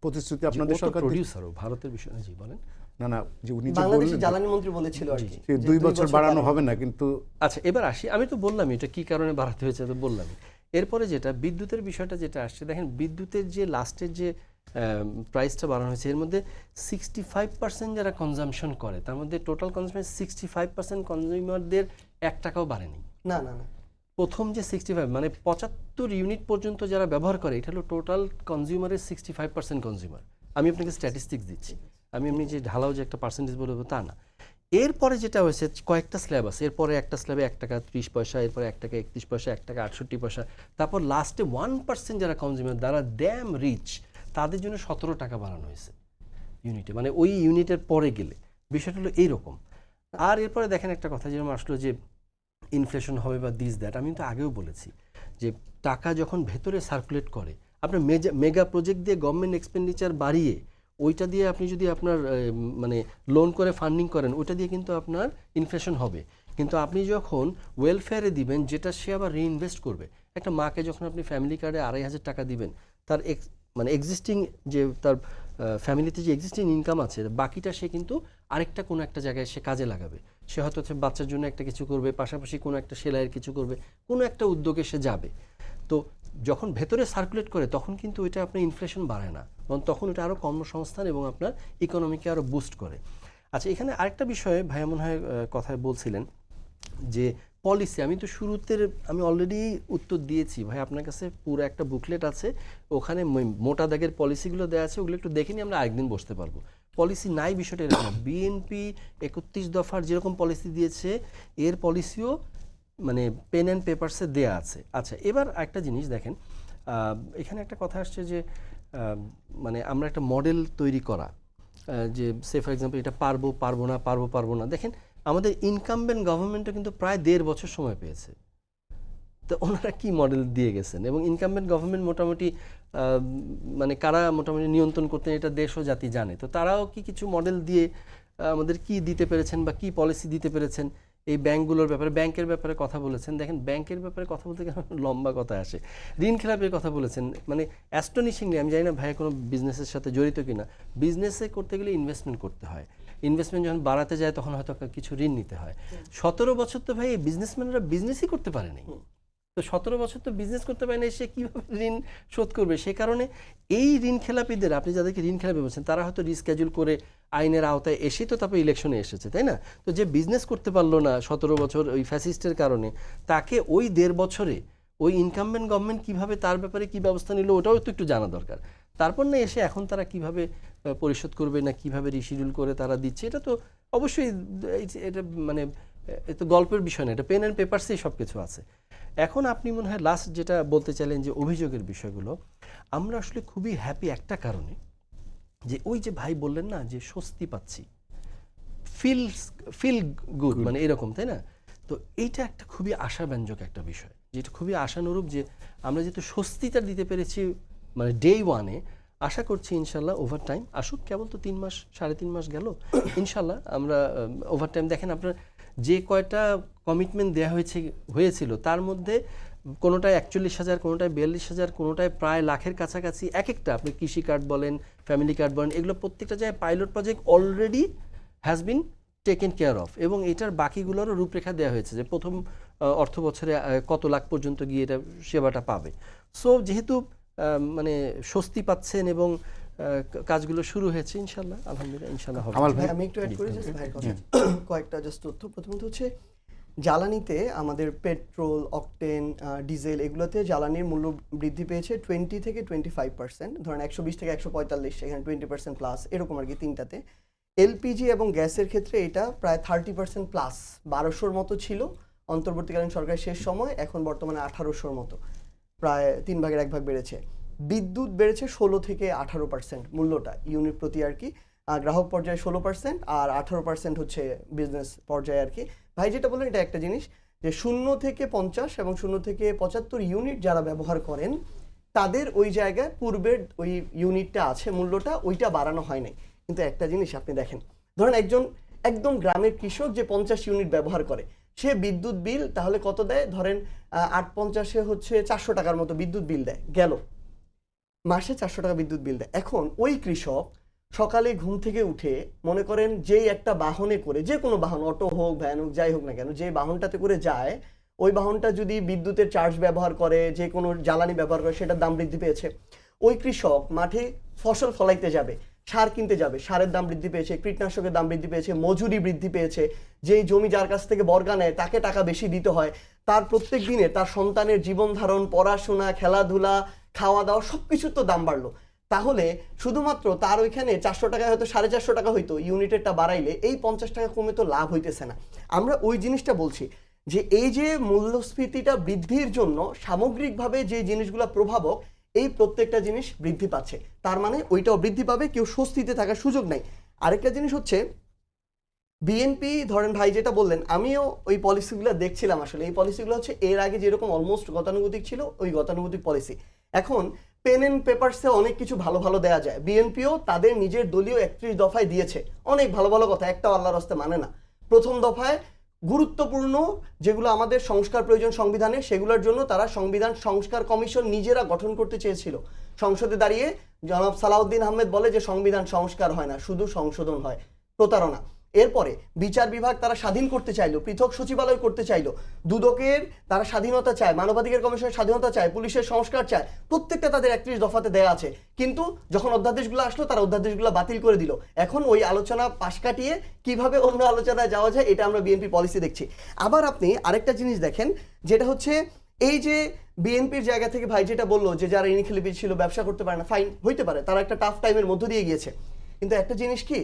প্রতিশ্রুতি আপনাদের সরকার প্রোডিউসারও ভারতের বিষয় জি বলেন না, যে উনি যে বাংলাদেশের বললেন জ্বালানি মন্ত্রী বলেছিল আর কি, 2 বছর বাড়ানো হবে না, কিন্তু আচ্ছা এবার আসি। আমি তো বললাম এটা কি কারণে বাড়াতে হয়েছে, তো বললাম। এরপরে যেটা বিদ্যুতের বিষয়টা যেটা আসছে, দেখেন বিদ্যুতের যে লাস্টের যে প্রাইসটা বাড়ানো হয়েছে, এর মধ্যে 65% যারা কনজামশন করে, তার মধ্যে টোটাল কনজামশন 65% কনজিউমারদের 1 টাকাও বাড়েনি। না না না, প্রথম যে 65 মানে 75 ইউনিট পর্যন্ত যারা ব্যবহার করে, এটা হলো টোটাল কনজিউমারের 65% কনজিউমার। আমি আপনাকে স্ট্যাটিস্টিক্স দিচ্ছি, আমি এমনি যে ঢালাও যে একটা পার্সেন্টেজ বলবো তা না। এরপরে যেটা হয়েছে, কয়েকটা স্ল্যাব আছে, এরপরে একটা স্ল্যাবে 1 টাকা 30 পয়সা, এরপরে 1 টাকা 31 পয়সা, 1 টাকা 68 পয়সা, তারপর লাস্টে 1% যারা কনজিউমার, যারা ড্যাম রিচ, তাদের জন্য 17 টাকা বাড়ানো হয়েছে ইউনিটে, মানে ওই ইউনিটের পরে গেলে। বিষয়টা হলো এইরকম। আর এরপরে দেখেন একটা কথা যেরকম আসলো যে ইনফ্লেশন হবে বা দিস দ্যাট, আমি তো আগেও বলেছি যে টাকা যখন ভেতরে সার্কুলেট করে, আপনার মেগা প্রজেক্ট দিয়ে গভর্নমেন্ট এক্সপেন্ডিচার বাড়িয়ে ওইটা দিয়ে আপনি যদি আপনার মানে লোন করে ফান্ডিং করেন, ওইটা দিয়ে কিন্তু আপনার ইনফ্লেশন হবে। কিন্তু আপনি যখন ওয়েলফেয়ারে দিবেন, যেটা সে আবার রিইনভেস্ট করবে। একটা মাকে যখন আপনি ফ্যামিলি কার্ডে 2,500 টাকা দিবেন, তার মানে এক্সিস্টিং যে তার ফ্যামিলিতে যে এক্সিস্টিং ইনকাম আছে, বাকিটা সে কিন্তু আরেকটা কোনো একটা জায়গায় সে কাজে লাগাবে। সে হয়তো বাচ্চার জন্য একটা কিছু করবে, পাশাপাশি কোনো একটা সেলাইয়ের কিছু করবে, কোনো একটা উদ্যোগে সে যাবে। তো যখন ভেতরে সার্কুলেট করে তখন কিন্তু ওইটা আপনার ইনফ্লেশন বাড়ায় না, বরং তখন ওটা আরও কর্মসংস্থান এবং আপনার ইকোনমিকে আরও বুস্ট করে। আচ্ছা, এখানে আরেকটা বিষয়ে ভাইয়া মনে হয় কথায় বলছিলেন যে পলিসি। আমি তো শুরুতে আমি অলরেডি উত্তর দিয়েছি ভাই, আপনার কাছে পুরো একটা বুকলেট আছে, ওখানে মোটা দাগের পলিসিগুলো দেওয়া আছে, ওগুলো একটু দেখে নিয়ে আমরা আরেকদিন বসতে পারবো। পলিসি নাই বিষয়টা এরকম। বিএনপি 31 দফার যেরকম পলিসি দিয়েছে, এর পলিসিও মানে পেন অ্যান্ড পেপারসে দেয়া আছে। আচ্ছা, এবার একটা জিনিস দেখেন, এখানে একটা কথা আসছে যে মানে আমরা একটা মডেল তৈরি করা, যে সে ফর এক্সাম্পল এটা পারবো না। দেখেন আমাদের ইনকামবেন্ট গভর্নমেন্টও কিন্তু প্রায় 1.5 বছর সময় পেয়েছে। তো ওনারা কি মডেল দিয়ে গেছেন, এবং ইনকামবেন্ট গভর্নমেন্ট মোটামুটি মানে কারা মোটামুটি নিয়ন্ত্রণ করতেন এটা দেশ ও জাতি জানে। তো তারাও কি কিছু মডেল দিয়ে আমাদের কি দিতে পেরেছেন বা কি পলিসি দিতে পেরেছেন? এই ব্যাংকগুলোর ব্যাপারে, ব্যাংকের ব্যাপারে কথা বলেছেন। দেখেন ব্যাংকের ব্যাপারে কথা বলতে গেলে লম্বা কথা আসে। ঋণ খেলাপের কথা বলেছেন, মানে অ্যাস্টনিশিংলি, আমি জানি না ভাইয়া কোনো বিজনেসের সাথে জড়িত কিনা, বিজনেসে করতে গেলে ইনভেস্টমেন্ট করতে হয়, ইনভেস্টমেন্ট যখন বাড়াতে যায় তখন হয়তো কিছু ঋণ নিতে হয়। 17 বছর তো ভাই এই বিজনেসম্যানরা বিজনেসই করতে পারেনি। তো 17 বছর তো বিজনেস করতে পারে না, সে কীভাবে ঋণ শোধ করবে? সে কারণে এই ঋণ খেলাপিদের, আপনি যাদেরকে ঋণ খেলাপি বলছেন, তারা হয়তো রিস্কেজুল করে আইনের আওতায় এসেই তো তারপরে ইলেকশনে এসেছে, তাই না? তো যে বিজনেস করতে পারলো না 17 বছর ওই ফ্যাসিস্টের কারণে, তাকে ওই 1.5 বছরে ওই ইনকামবেন্ট গভর্নমেন্ট কীভাবে তার ব্যাপারে কী ব্যবস্থা নিল ওটাও তো একটু জানা দরকার। তারপর না এসে এখন তারা কিভাবে পরিশোধ করবে না কিভাবে রিশিডিউল করে তারা দিচ্ছে, এটা তো অবশ্যই এটা মানে এ তো গল্পের বিষয় না, এটা পেন অ্যান্ড পেপারসেই সব কিছু আছে। এখন আপনি মনে হয় লাস্ট যেটা বলতে চাইলেন যে অভিযোগের বিষয়গুলো, আমরা আসলে খুবই হ্যাপি একটা কারণে, যে ওই যে ভাই বললেন না যে স্বস্তি পাচ্ছি, ফিল গুড, মানে এরকম, তাই না? তো এইটা একটা খুবই আশাব্যঞ্জক একটা বিষয়, যেটা খুবই আশানুরূপ, যে আমরা যেহেতু স্বস্তিটা দিতে পেরেছি মানে ডে ওয়ানে, আশা করছি ইনশাল্লাহ ওভার টাইম আসুক। কেবল তো 3 মাস 3.5 মাস গেল, ইনশাল্লাহ আমরা ওভার টাইম, দেখেন আপনার যে কয়টা কমিটমেন্ট দেওয়া হয়েছিল তার মধ্যে কোনোটায় 41,000, কোনোটায় 42,000, কোনোটায় প্রায় লাখের কাছাকাছি, এক একটা আপনি কৃষি কার্ড বলেন, ফ্যামিলি কার্ড বলেন, এগুলো প্রত্যেকটা জায়গায় pilot project already has been taken care of, এবং এটার বাকিগুলোরও রূপরেখা দেওয়া হয়েছে যে প্রথম অর্থ বছরে কত লাখ পর্যন্ত গিয়ে এটা সেবাটা পাবে। সো যেহেতু মানে স্বস্তি পাচ্ছেন এবং কাজগুলো শুরু হয়েছে, ইনশাল্লাহ আলহামদুলিল্লাহ ইনশাল্লাহ হবে। ভাই আমি একটু অ্যাড করি জাস্ট ভাইয়ের কথা, কয়েকটা জাস্ট তথ্য। প্রথমত হচ্ছে জ্বালানিতে আমাদের পেট্রোল, অকটেন, ডিজেল, এগুলোতে জ্বালানির মূল্য বৃদ্ধি পেয়েছে 20 থেকে 25%, ধরেন 120 থেকে 145, এখানে 20% প্লাস, এরকম আর কি তিনটাতে। এলপিজি এবং গ্যাসের ক্ষেত্রে এটা প্রায় 30% প্লাস, 1200-র মতো ছিল অন্তর্বর্তীকালীন সরকারের শেষ সময়, এখন বর্তমানে 1800-র মতো, প্রায় 3 ভাগের 1 ভাগ বেড়েছে। বিদ্যুৎ বেড়েছে 16 থেকে 18% মূল্যটা ইউনিট প্রতি আর কি, গ্রাহক পর্যায়ে 16% আর 18% হচ্ছে বিজনেস পর্যায়ে আর কি। ভাই যেটা বললেন এটা একটা জিনিস, যে 0 থেকে 50 এবং 0 থেকে 75 ইউনিট যারা ব্যবহার করেন তাদের ওই জায়গায় পূর্বের ওই ইউনিটটা আছে, মূল্যটা ওইটা বাড়ানো হয় নাই। কিন্তু একটা জিনিস আপনি দেখেন, ধরেন একজন একদম গ্রামের কৃষক যে 50 ইউনিট ব্যবহার করে, সে বিদ্যুৎ বিল তাহলে কত দেয়? ধরেন 8-50-এ হচ্ছে 400 টাকার মতো বিদ্যুৎ বিল দেয়, গেল মাসে 400 টাকা বিদ্যুৎ বিল দেয়। এখন ওই কৃষক সকালে ঘুম থেকে উঠে মনে করেন যেই একটা বাহনে করে, যে কোনো বাহন, অটো হোক, ভ্যান হোক, যাই হোক না কেন, যে বাহনটাতে করে যায়, ওই বাহনটা যদি বিদ্যুতের চার্জ ব্যবহার করে, যে কোনো জ্বালানি ব্যবহার করে, সেটার দাম বৃদ্ধি পেয়েছে। ওই কৃষক মাঠে ফসল ফলাইতে যাবে, সার কিনতে যাবে, সারের দাম বৃদ্ধি পেয়েছে, কীটনাশকের দাম বৃদ্ধি পেয়েছে, মজুরি বৃদ্ধি পেয়েছে, যেই জমি যার কাছ থেকে বর্গা নেয় তাকে টাকা বেশি দিতে হয়, তার প্রত্যেক দিনে তার সন্তানের জীবন ধারণ, পড়াশোনা, খেলাধুলা, খাওয়া দাওয়া সবকিছুর তো দাম বাড়লো। তাহলে শুধুমাত্র তার ওইখানে 400 টাকায় হয়তো 450 টাকা হইতো, ইউনিটেরটা বাড়াইলে এই 50 টাকা কমে তো লাভ হইতেছে না। আমরা ওই জিনিসটা বলছি যে এই যে মূল্যস্ফীতিটা বৃদ্ধির জন্য সামগ্রিকভাবে যে জিনিসগুলো প্রভাবক, এই প্রত্যেকটা জিনিস বৃদ্ধি পাচ্ছে, তার মানে ওইটাও বৃদ্ধি পাবে, কেউ স্বস্তিতে থাকার সুযোগ নাই। আরেকটা জিনিস হচ্ছে বিএনপি, ধরেন ভাই যেটা বললেন, আমিও ওই পলিসিগুলো দেখছিলাম, আসলে এই পলিসিগুলো হচ্ছে এর আগে যেরকম অলমোস্ট গতানুগতিক ছিল, ওই গতানুগতিক পলিসি। এখন পেন অ্যান্ড পেপারসে অনেক কিছু ভালো ভালো দেওয়া যায়, বিএনপিও তাদের নিজের দলীয় 31 দফায় দিয়েছে অনেক ভালো ভালো কথা, একটাও আল্লাহর রাস্তে মানে না। প্রথম দফায় গুরুত্বপূর্ণ যেগুলো আমাদের সংস্কার প্রয়োজন সংবিধানে, সেগুলোর জন্য তারা সংবিধান সংস্কার কমিশন নিজেরা গঠন করতে চেয়েছিল। সংসদে দাঁড়িয়ে জনাব সালাউদ্দিন আহমেদ বলে যে সংবিধান সংস্কার হয় না, শুধু সংশোধন হয়, প্রতারণা। এরপরে বিচার বিভাগ তারা স্বাধীন করতে চাইলো, পৃথক সচিবালয় করতে চাইলো, দুদকের তারা স্বাধীনতা চায়, মানবাধিকার কমিশনের স্বাধীনতা চায়, পুলিশের সংস্কার চায়, প্রত্যেকটা তাদের 31 দফাতে দেয়া আছে। কিন্তু যখন অধ্যাদেশগুলো আসলো তারা অধ্যাদেশগুলো বাতিল করে দিল। এখন ওই আলোচনা পাশ কাটিয়ে কিভাবে অন্য আলোচনায় যাওয়া যায়, এটা আমরা বিএনপি পলিসি দেখছি। আবার আপনি আরেকটা জিনিস দেখেন, যেটা হচ্ছে এই যে বিএনপির জায়গা থেকে ভাই যেটা বললো যে যারা ঋণ খেলাপি ছিল ব্যবসা করতে পারে না, ফাইন, হইতে পারে, তারা একটা টাফ টাইমের মধ্য দিয়ে গিয়েছে। কিন্তু একটা জিনিস কি,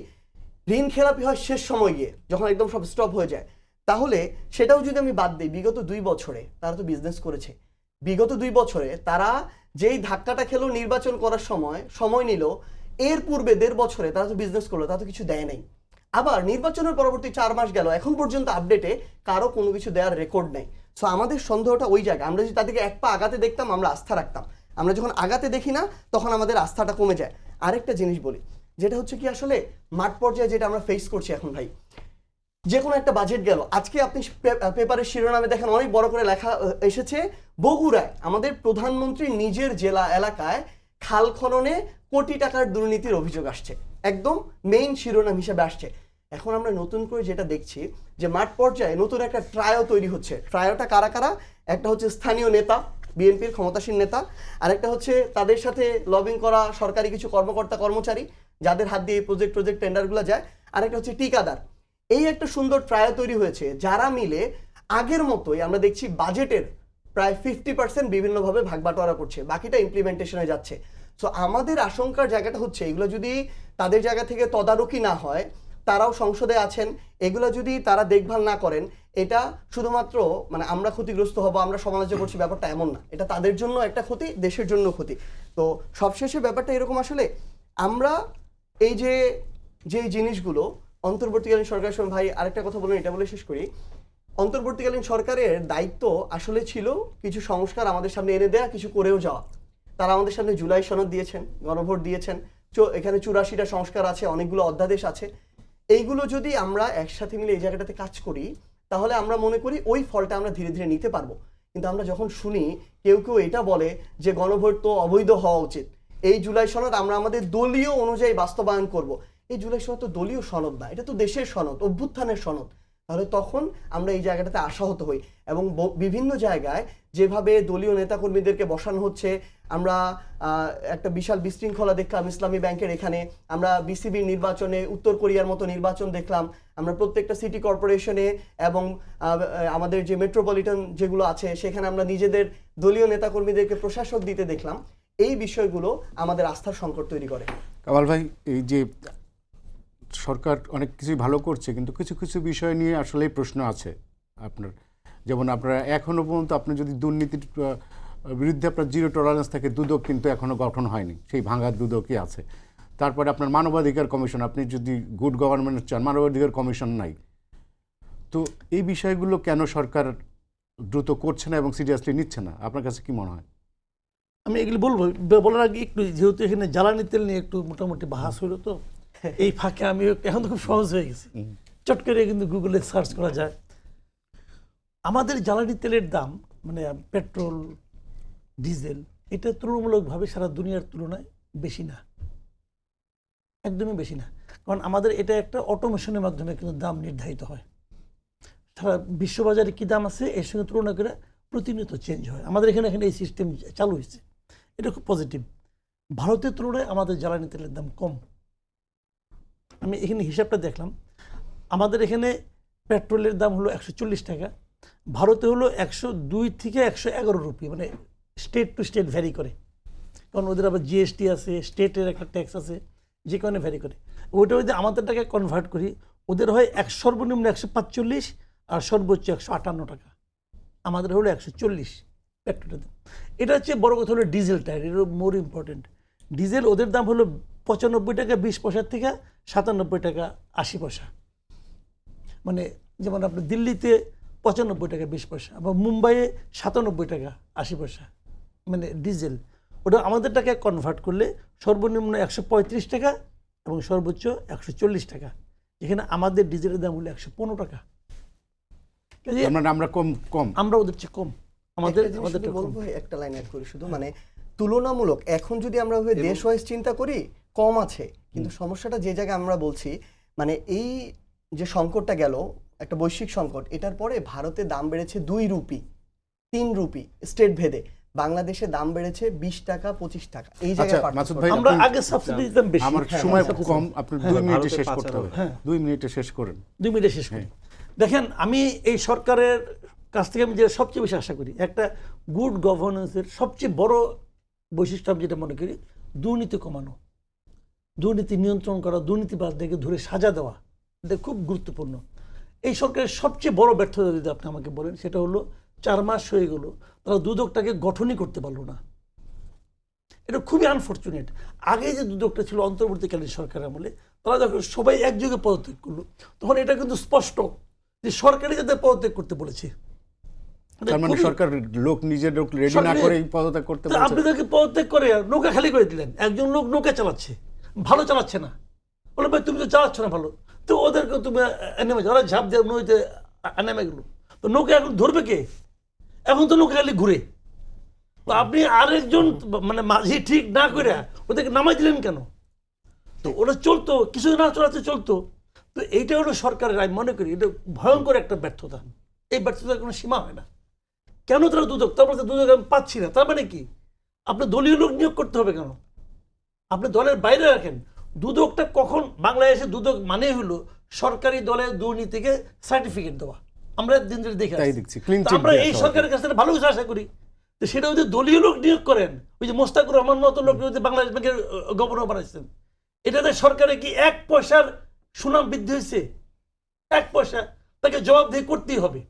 ঋণ খেলাপি হয় শেষ সময় গিয়ে, যখন একদম সব স্টপ হয়ে যায়। তাহলে সেটাও যদি আমি বাদ দিই, বিগত 2 বছরে তারা তো বিজনেস করেছে। বিগত 2 বছরে তারা যেই ধাক্কাটা খেলো নির্বাচন করার সময় নিল, এর পূর্বে 1.5 বছরে তারা তো বিজনেস করলো, তারা তো কিছু দেয় নাই। আবার নির্বাচনের পরবর্তী 4 মাস গেল, এখন পর্যন্ত আপডেটে কারো কোনো কিছু দেওয়ার রেকর্ড নেই। সো আমাদের সন্দেহটা ওই জায়গায়, আমরা যদি তাদেরকে এক পা আগাতে দেখতাম আমরা আস্থা রাখতাম, আমরা যখন আগাতে দেখি না তখন আমাদের আস্থাটা কমে যায়। আরেকটা জিনিস বলি, যেটা হচ্ছে কি আসলে মাঠ পর্যায়ে যেটা আমরা ফেস করছি এখন ভাই, যে কোনো একটা বাজেট গেল, আজকে আপনি পেপারের শিরোনামে দেখেন অনেক বড় করে লেখা এসেছে, বগুড়ায় আমাদের প্রধানমন্ত্রী নিজের জেলা এলাকায় খাল খননে কোটি টাকার দুর্নীতির অভিযোগ আসছে, একদম মেইন শিরোনাম হিসেবে আসছে। এখন আমরা নতুন করে যেটা দেখছি যে মাঠ পর্যায়ে নতুন একটা ট্রায়ও তৈরি হচ্ছে। ট্রায়োটা কারা কারা? একটা হচ্ছে স্থানীয় নেতা, বিএনপির ক্ষমতাসীন নেতা, আরেকটা হচ্ছে তাদের সাথে লবিং করা সরকারি কিছু কর্মকর্তা কর্মচারী যাদের হাত দিয়ে প্রজেক্ট টেন্ডারগুলো যায়, আরেকটা হচ্ছে ঠিকাদার। এই একটা সুন্দর ট্রায়াল তৈরি হয়েছে, যারা মিলে আগের মতোই আমরা দেখছি বাজেটের প্রায় 50% বিভিন্নভাবে ভাগ বাটোয়ারা করছে, বাকিটা ইমপ্লিমেন্টেশনে যাচ্ছে। সো আমাদের আশঙ্কার জায়গাটা হচ্ছে এগুলো যদি তাদের জায়গা থেকে তদারকি না হয়, তারাও সংসদে আছেন, এগুলো যদি তারা দেখভাল না করেন, এটা শুধুমাত্র মানে আমরা ক্ষতিগ্রস্ত হব, আমরা সমালোচনা করছি, ব্যাপারটা এমন না। এটা তাদের জন্য একটা ক্ষতি, দেশের জন্য ক্ষতি। তো সবশেষে ব্যাপারটা এরকম, আসলে আমরা এই যে জিনিসগুলো অন্তর্বর্তীকালীন সরকারের সময়, ভাই আরেকটা কথা বলুন, এটা বলে শেষ করি। অন্তর্বর্তীকালীন সরকারের দায়িত্ব আসলে ছিল কিছু সংস্কার আমাদের সামনে এনে দেয়া, কিছু করেও যাওয়া। তারা আমাদের সামনে জুলাই সনদ দিয়েছেন, গণভোট দিয়েছেন, এখানে 84টা সংস্কার আছে, অনেকগুলো অধ্যাদেশ আছে। এইগুলো যদি আমরা একসাথে মিলে এই জায়গাটাতে কাজ করি, তাহলে আমরা মনে করি ওই ফলটা আমরা ধীরে ধীরে নিতে পারবো। কিন্তু আমরা যখন শুনি কেউ এটা বলে যে গণভোট তো অবৈধ হওয়া উচিত, এই জুলাই সনদ আমরা আমাদের দলীয় অনুযায়ী বাস্তবায়ন করব, এই জুলাই সনদ তো দলীয় সনদ না, এটা তো দেশের সনদ, অভ্যুত্থানের সনদ। তাহলে তখন আমরা এই জায়গাটাতে আশাহত হই। এবং বিভিন্ন জায়গায় যেভাবে দলীয় নেতাকর্মীদেরকে বসানো হচ্ছে, আমরা একটা বিশাল বিশৃঙ্খলা দেখলাম ইসলামী ব্যাংকের এখানে, আমরা বিসিবির নির্বাচনে উত্তর কোরিয়ার মতো নির্বাচন দেখলাম, আমরা প্রত্যেকটা সিটি কর্পোরেশনে এবং আমাদের যে মেট্রোপলিটন যেগুলো আছে সেখানে আমরা নিজেদের দলীয় নেতাকর্মীদেরকে প্রশাসক দিতে দেখলাম। এই বিষয়গুলো আমাদের আস্থার সংকট তৈরি করে। কামাল ভাই, এই যে সরকার অনেক কিছুই ভালো করছে, কিন্তু কিছু কিছু বিষয় নিয়ে আসলেই প্রশ্ন আছে আপনার। যেমন আপনারা এখনও পর্যন্ত আপনি যদি দুর্নীতির বিরুদ্ধে আপনার জিরো টলারেন্স থাকে, দুদক কিন্তু এখনও গঠন হয়নি, সেই ভাঙা দুদকই আছে। তারপরে আপনার মানবাধিকার কমিশন, আপনি যদি গুড গভর্নমেন্ট চান, মানবাধিকার কমিশন নাই। তো এই বিষয়গুলো কেন সরকার দ্রুত করছে না এবং সিরিয়াসলি নিচ্ছে না, আপনার কাছে কি মনে হয়? আমি এগুলো বলবো, বলার আগে একটু, যেহেতু এখানে জ্বালানি তেল নিয়ে একটু মোটামুটি বাহাস হইলো, তো এই ফাঁকে আমি এখন তো খুব সহজ হয়ে গেছি, চট করে কিন্তু গুগলে সার্চ করা যায়। আমাদের জ্বালানি তেলের দাম, মানে পেট্রোল ডিজেল, এটা তুলনামূলকভাবে সারা দুনিয়ার তুলনায় বেশি না, একদমই বেশি না। কারণ আমাদের এটা একটা অটোমেশনের মাধ্যমে কিন্তু দাম নির্ধারিত হয়। সারা বিশ্ববাজারে কী দাম আছে এর সঙ্গে তুলনা করে প্রতিনিয়ত চেঞ্জ হয়। আমাদের এখানে এই সিস্টেম চালু হয়েছে, এটা খুব পজিটিভ। ভারতের তুলনায় আমাদের জ্বালানি তেলের দাম কম। আমি এখানে হিসাবটা দেখলাম, আমাদের এখানে পেট্রোলের দাম হলো 140 টাকা, ভারতে হলো 102 থেকে 111 রুপি, মানে স্টেট টু স্টেট ভ্যারি করে, কারণ ওদের আবার জিএসটি আছে, স্টেটের একটা ট্যাক্স আছে, যে কারণে ভ্যারি করে। ওইটা যদি আমাদের টাকায় কনভার্ট করি, ওদের হয় সর্বনিম্ন 145 আর সর্বোচ্চ 158 টাকা, আমাদের হলো 140 পেট্রোলের দাম। এটা হচ্ছে বড় কথা, হলো ডিজেলটা, এটা মোর ইম্পর্টেন্ট। ডিজেল ওদের দাম হলো 95 টাকা 20 পয়সার থেকে 97 টাকা 80 পয়সা। মানে যেমন আপনার দিল্লিতে 95 টাকা 20 পয়সা, আবার মুম্বাইয়ে 97 টাকা 80 পয়সা, মানে ডিজেল। ওটা আমাদের টাকায় কনভার্ট করলে সর্বনিম্ন 135 টাকা এবং সর্বোচ্চ 140 টাকা, যেখানে আমাদের ডিজেলের দাম হলো 115 টাকা। আমরা কম আমরা ওদের চেয়ে কম, আমাদের বলবো একটা লাইন অ্যাড করি শুধু, মানে তুলনামূলক এখন যদি আমরা দেশ ওয়াইজ চিন্তা করি কম আছে, কিন্তু সমস্যাটা যে জায়গায় আমরা বলছি, মানে এই যে সংকটটা গেল একটা বৈশ্বিক সংকট, এটার পরে ভারতে দাম বেড়েছে 2 রুপি 3 রুপি স্টেট ভেদে, বাংলাদেশে দাম বেড়েছে 20 টাকা 25 টাকা। এই জায়গায় আমরা আগে সাবসিডি দিতাম বেশি। আমার সময় কম, আপনি 2 মিনিটে শেষ করতে হবে। 2 মিনিটে শেষ করেন। 2 মিনিটে শেষ করি। দেখেন, আমি এই সরকারের কাছ থেকে আমি যে সবচেয়ে বেশি আশা করি, একটা গুড গভর্নেন্সের সবচেয়ে বড় বৈশিষ্ট্য আমি যেটা মনে করি, দুর্নীতি কমানো, দুর্নীতি নিয়ন্ত্রণ করা, দুর্নীতিবাজদেরকে ধরে সাজা দেওয়া, এটা খুব গুরুত্বপূর্ণ। এই সরকারের সবচেয়ে বড় ব্যর্থতা যদি আপনি আমাকে বলেন, সেটা হলো 4 মাস হয়ে গেল তারা দুদকটাকে গঠনই করতে পারলো না। এটা খুবই আনফর্চুনেট। আগে যে দুদকটা ছিল অন্তর্বর্তীকালীন সরকার আমলে, তারা যখন সবাই একযোগে পদত্যাগ করলো, তখন এটা কিন্তু স্পষ্ট যে সরকারই যাদের পদত্যাগ করতে বলেছে। তার মানে সরকার লোক নিজের লোক রেডি না করে পদত্যাগ করতে তো বলছে। আপনি তাকে পদত্যাগ করে নৌকা খালি করে দিলেন। একজন লোক নৌকা চালাচ্ছে, ভালো চালাচ্ছে না, বলে ভাই তুমি তো চালাচ্ছ না ভালো, তো ওদেরকে তুমি নেমে যাও, ওরা ঝাঁপ দিয়ে নদীতে নেমে গেল, তো নৌকা এখন ধরবে কে? এখন তো নৌকা খালি ঘুরে। তো আপনি আরেকজন মানে মাঝি ঠিক না করে ওদেরকে নামাই দিলেন কেন? তো ওরা চলতো, কিছু না চলাতে চলতো। তো এইটা হলো সরকারের, আমি মনে করি এটা ভয়ঙ্কর একটা ব্যর্থতা। এই ব্যর্থতার কোনো সীমা হয় না। কেন তারা দুদক, তারপরে দুদক আমি পাচ্ছি না, তার মানে কি? আপনি দলীয় লোক নিয়োগ করতে হবে কেন? আপনি দলের বাইরে রাখেন। দুদকটা কখন বাংলাদেশে দুদক মানে হলো সরকারি দলের দুর্নীতিকে সার্টিফিকেট দেওয়া। আমরা দিন ধরে দেখে তাই আসছি। দেখছি, clean তো sheet আমরা দেয়া এই সবাইকে। সরকারের কাছ থেকে ভালো কিছু আশা করি। তো সেটা যদি দলীয় লোক নিয়োগ করেন, ওই যে মোস্তাকুর রহমান মতো লোক যদি বাংলাদেশ ব্যাংকের গভর্নর বানাইছেন, এটাতে সরকারে কি 1 পয়সার সুনাম বৃদ্ধি হয়েছে? 1 পয়সা? তাকে জবাবদিহি করতেই হবে।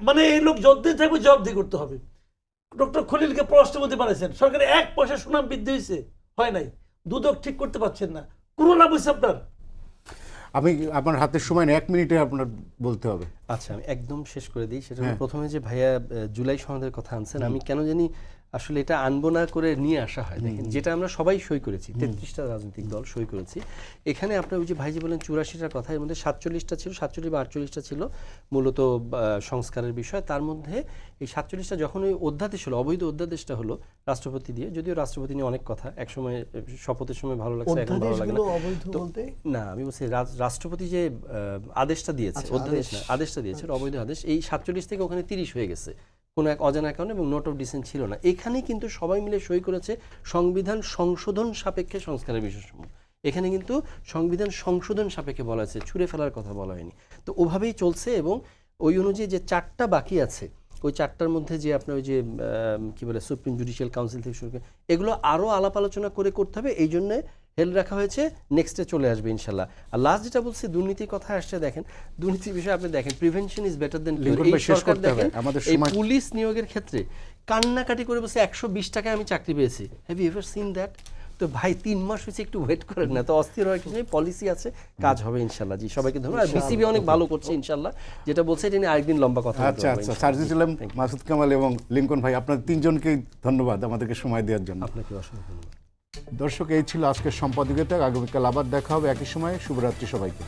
মানে এই লোক যতদিন থাকবে জবাবদিহি করতে হবে। ডক্টর খলিলকে পররাষ্ট্রমন্ত্রী বানাইছেন, সরকারে 1 পয়সা সুনাম বৃদ্ধি হয়েছে? হয় নাই। দুদক ঠিক করতে পারছেন না, কোনো লাভ হয়েছে আপনার? আমি আপনার হাতের সময় 1 মিনিটে আপনার বলতে হবে। আচ্ছা, আমি একদম শেষ করে দিই। সেটা হলো প্রথমে যে ভাইয়া জুলাই সনদের কথা আনছেন, আমি কেন জানি আসলে এটা আনবো না করে নিয়ে আসা হয়। দেখেন, যেটা আমরা সবাই সই করেছি, 33টা রাজনৈতিক দল সই করেছি। এখানে আপনার ওই যে ভাই যে বলেন 84টার কথা, এর মধ্যে 47টা ছিল, 47 বা 48টা ছিল মূলত সংস্কারের বিষয়। তার মধ্যে এই 47টা যখন ওই অধ্যাদেশ হলো, অবৈধ অধ্যাদেশটা হলো রাষ্ট্রপতি দিয়ে, যদিও রাষ্ট্রপতি নিয়ে অনেক কথা, একসময় শপথের সময় ভালো লাগছে, এখন ভালো লাগে না। তো না, আমি বলছি রাষ্ট্রপতি যে আদেশটা দিয়েছে, অধ্যাদেশ না, আদেশটা দিয়েছে, অবৈধ আদেশ, এই 47 থেকে ওখানে 30 হয়ে গেছে কোনো এক অজানা কারণে, এবং নোট অফ ডিসেন্ট ছিল না। এখানে কিন্তু সবাই মিলে সই করেছে সংবিধান সংশোধন সাপেক্ষে সংস্কারের বিষয়সমূহ। এখানে কিন্তু সংবিধান সংশোধন সাপেক্ষে বলা হয়েছে, ছুঁড়ে ফেলার কথা বলা হয়নি। তো ওভাবেই চলছে, এবং ওই অনুযায়ী যে 4টা বাকি আছে, ওই 4টার মধ্যে যে আপনার ওই যে কি বলে সুপ্রিম জুডিশিয়াল কাউন্সিল থেকে শুরু করে এগুলো আরও আলাপ আলোচনা করে করতে হবে। এই জন্যে হেল রাখা হয়েছে, নেক্সটে চলে আসবে ইনশাল্লাহ। আর লাস্ট যেটা বলছি, দুর্নীতির কথা আসছে, দেখেন দুর্নীতির বিষয়ে আপনি দেখেন, প্রিভেনশন ইজ বেটার দেন কিউর। এই সরকার দেখেন এই পুলিশ নিয়োগের ক্ষেত্রে কান্নাকাটি করে বলছে 120 টাকায় আমি চাকরি পেয়েছি। Have you ever seen that? তো ভাই 3 মাস হয়েছে, একটু ওয়েট করেন না। তো অস্থির হওয়ার কিছু নেই, পলিসি আছে, কাজ হবে ইনশাল্লাহ। জি, সবাইকে ধন্যবাদ। আর বিসিবি অনেক ভালো করছে ইনশাল্লাহ, যেটা বলছে এটা নিয়ে আরেকদিন লম্বা কথা বলতে আচ্ছা হবে আচ্ছা, ইনশাআল্লাহ। সার্জিস আলম, মাসুদ কামাল এবং লিঙ্কন ভাই, আপনাদের 3 জনকেই ধন্যবাদ আমাদেরকে সময় দেওয়ার জন্য। আপনাকে অসংখ্য ধন্যবাদ। দর্শক, এই ছিল আজকের সম্পাদকীয়তা। আগামীকাল আবার দেখা হবে একই সময়ে। শুভরাত্রি সবাইকে।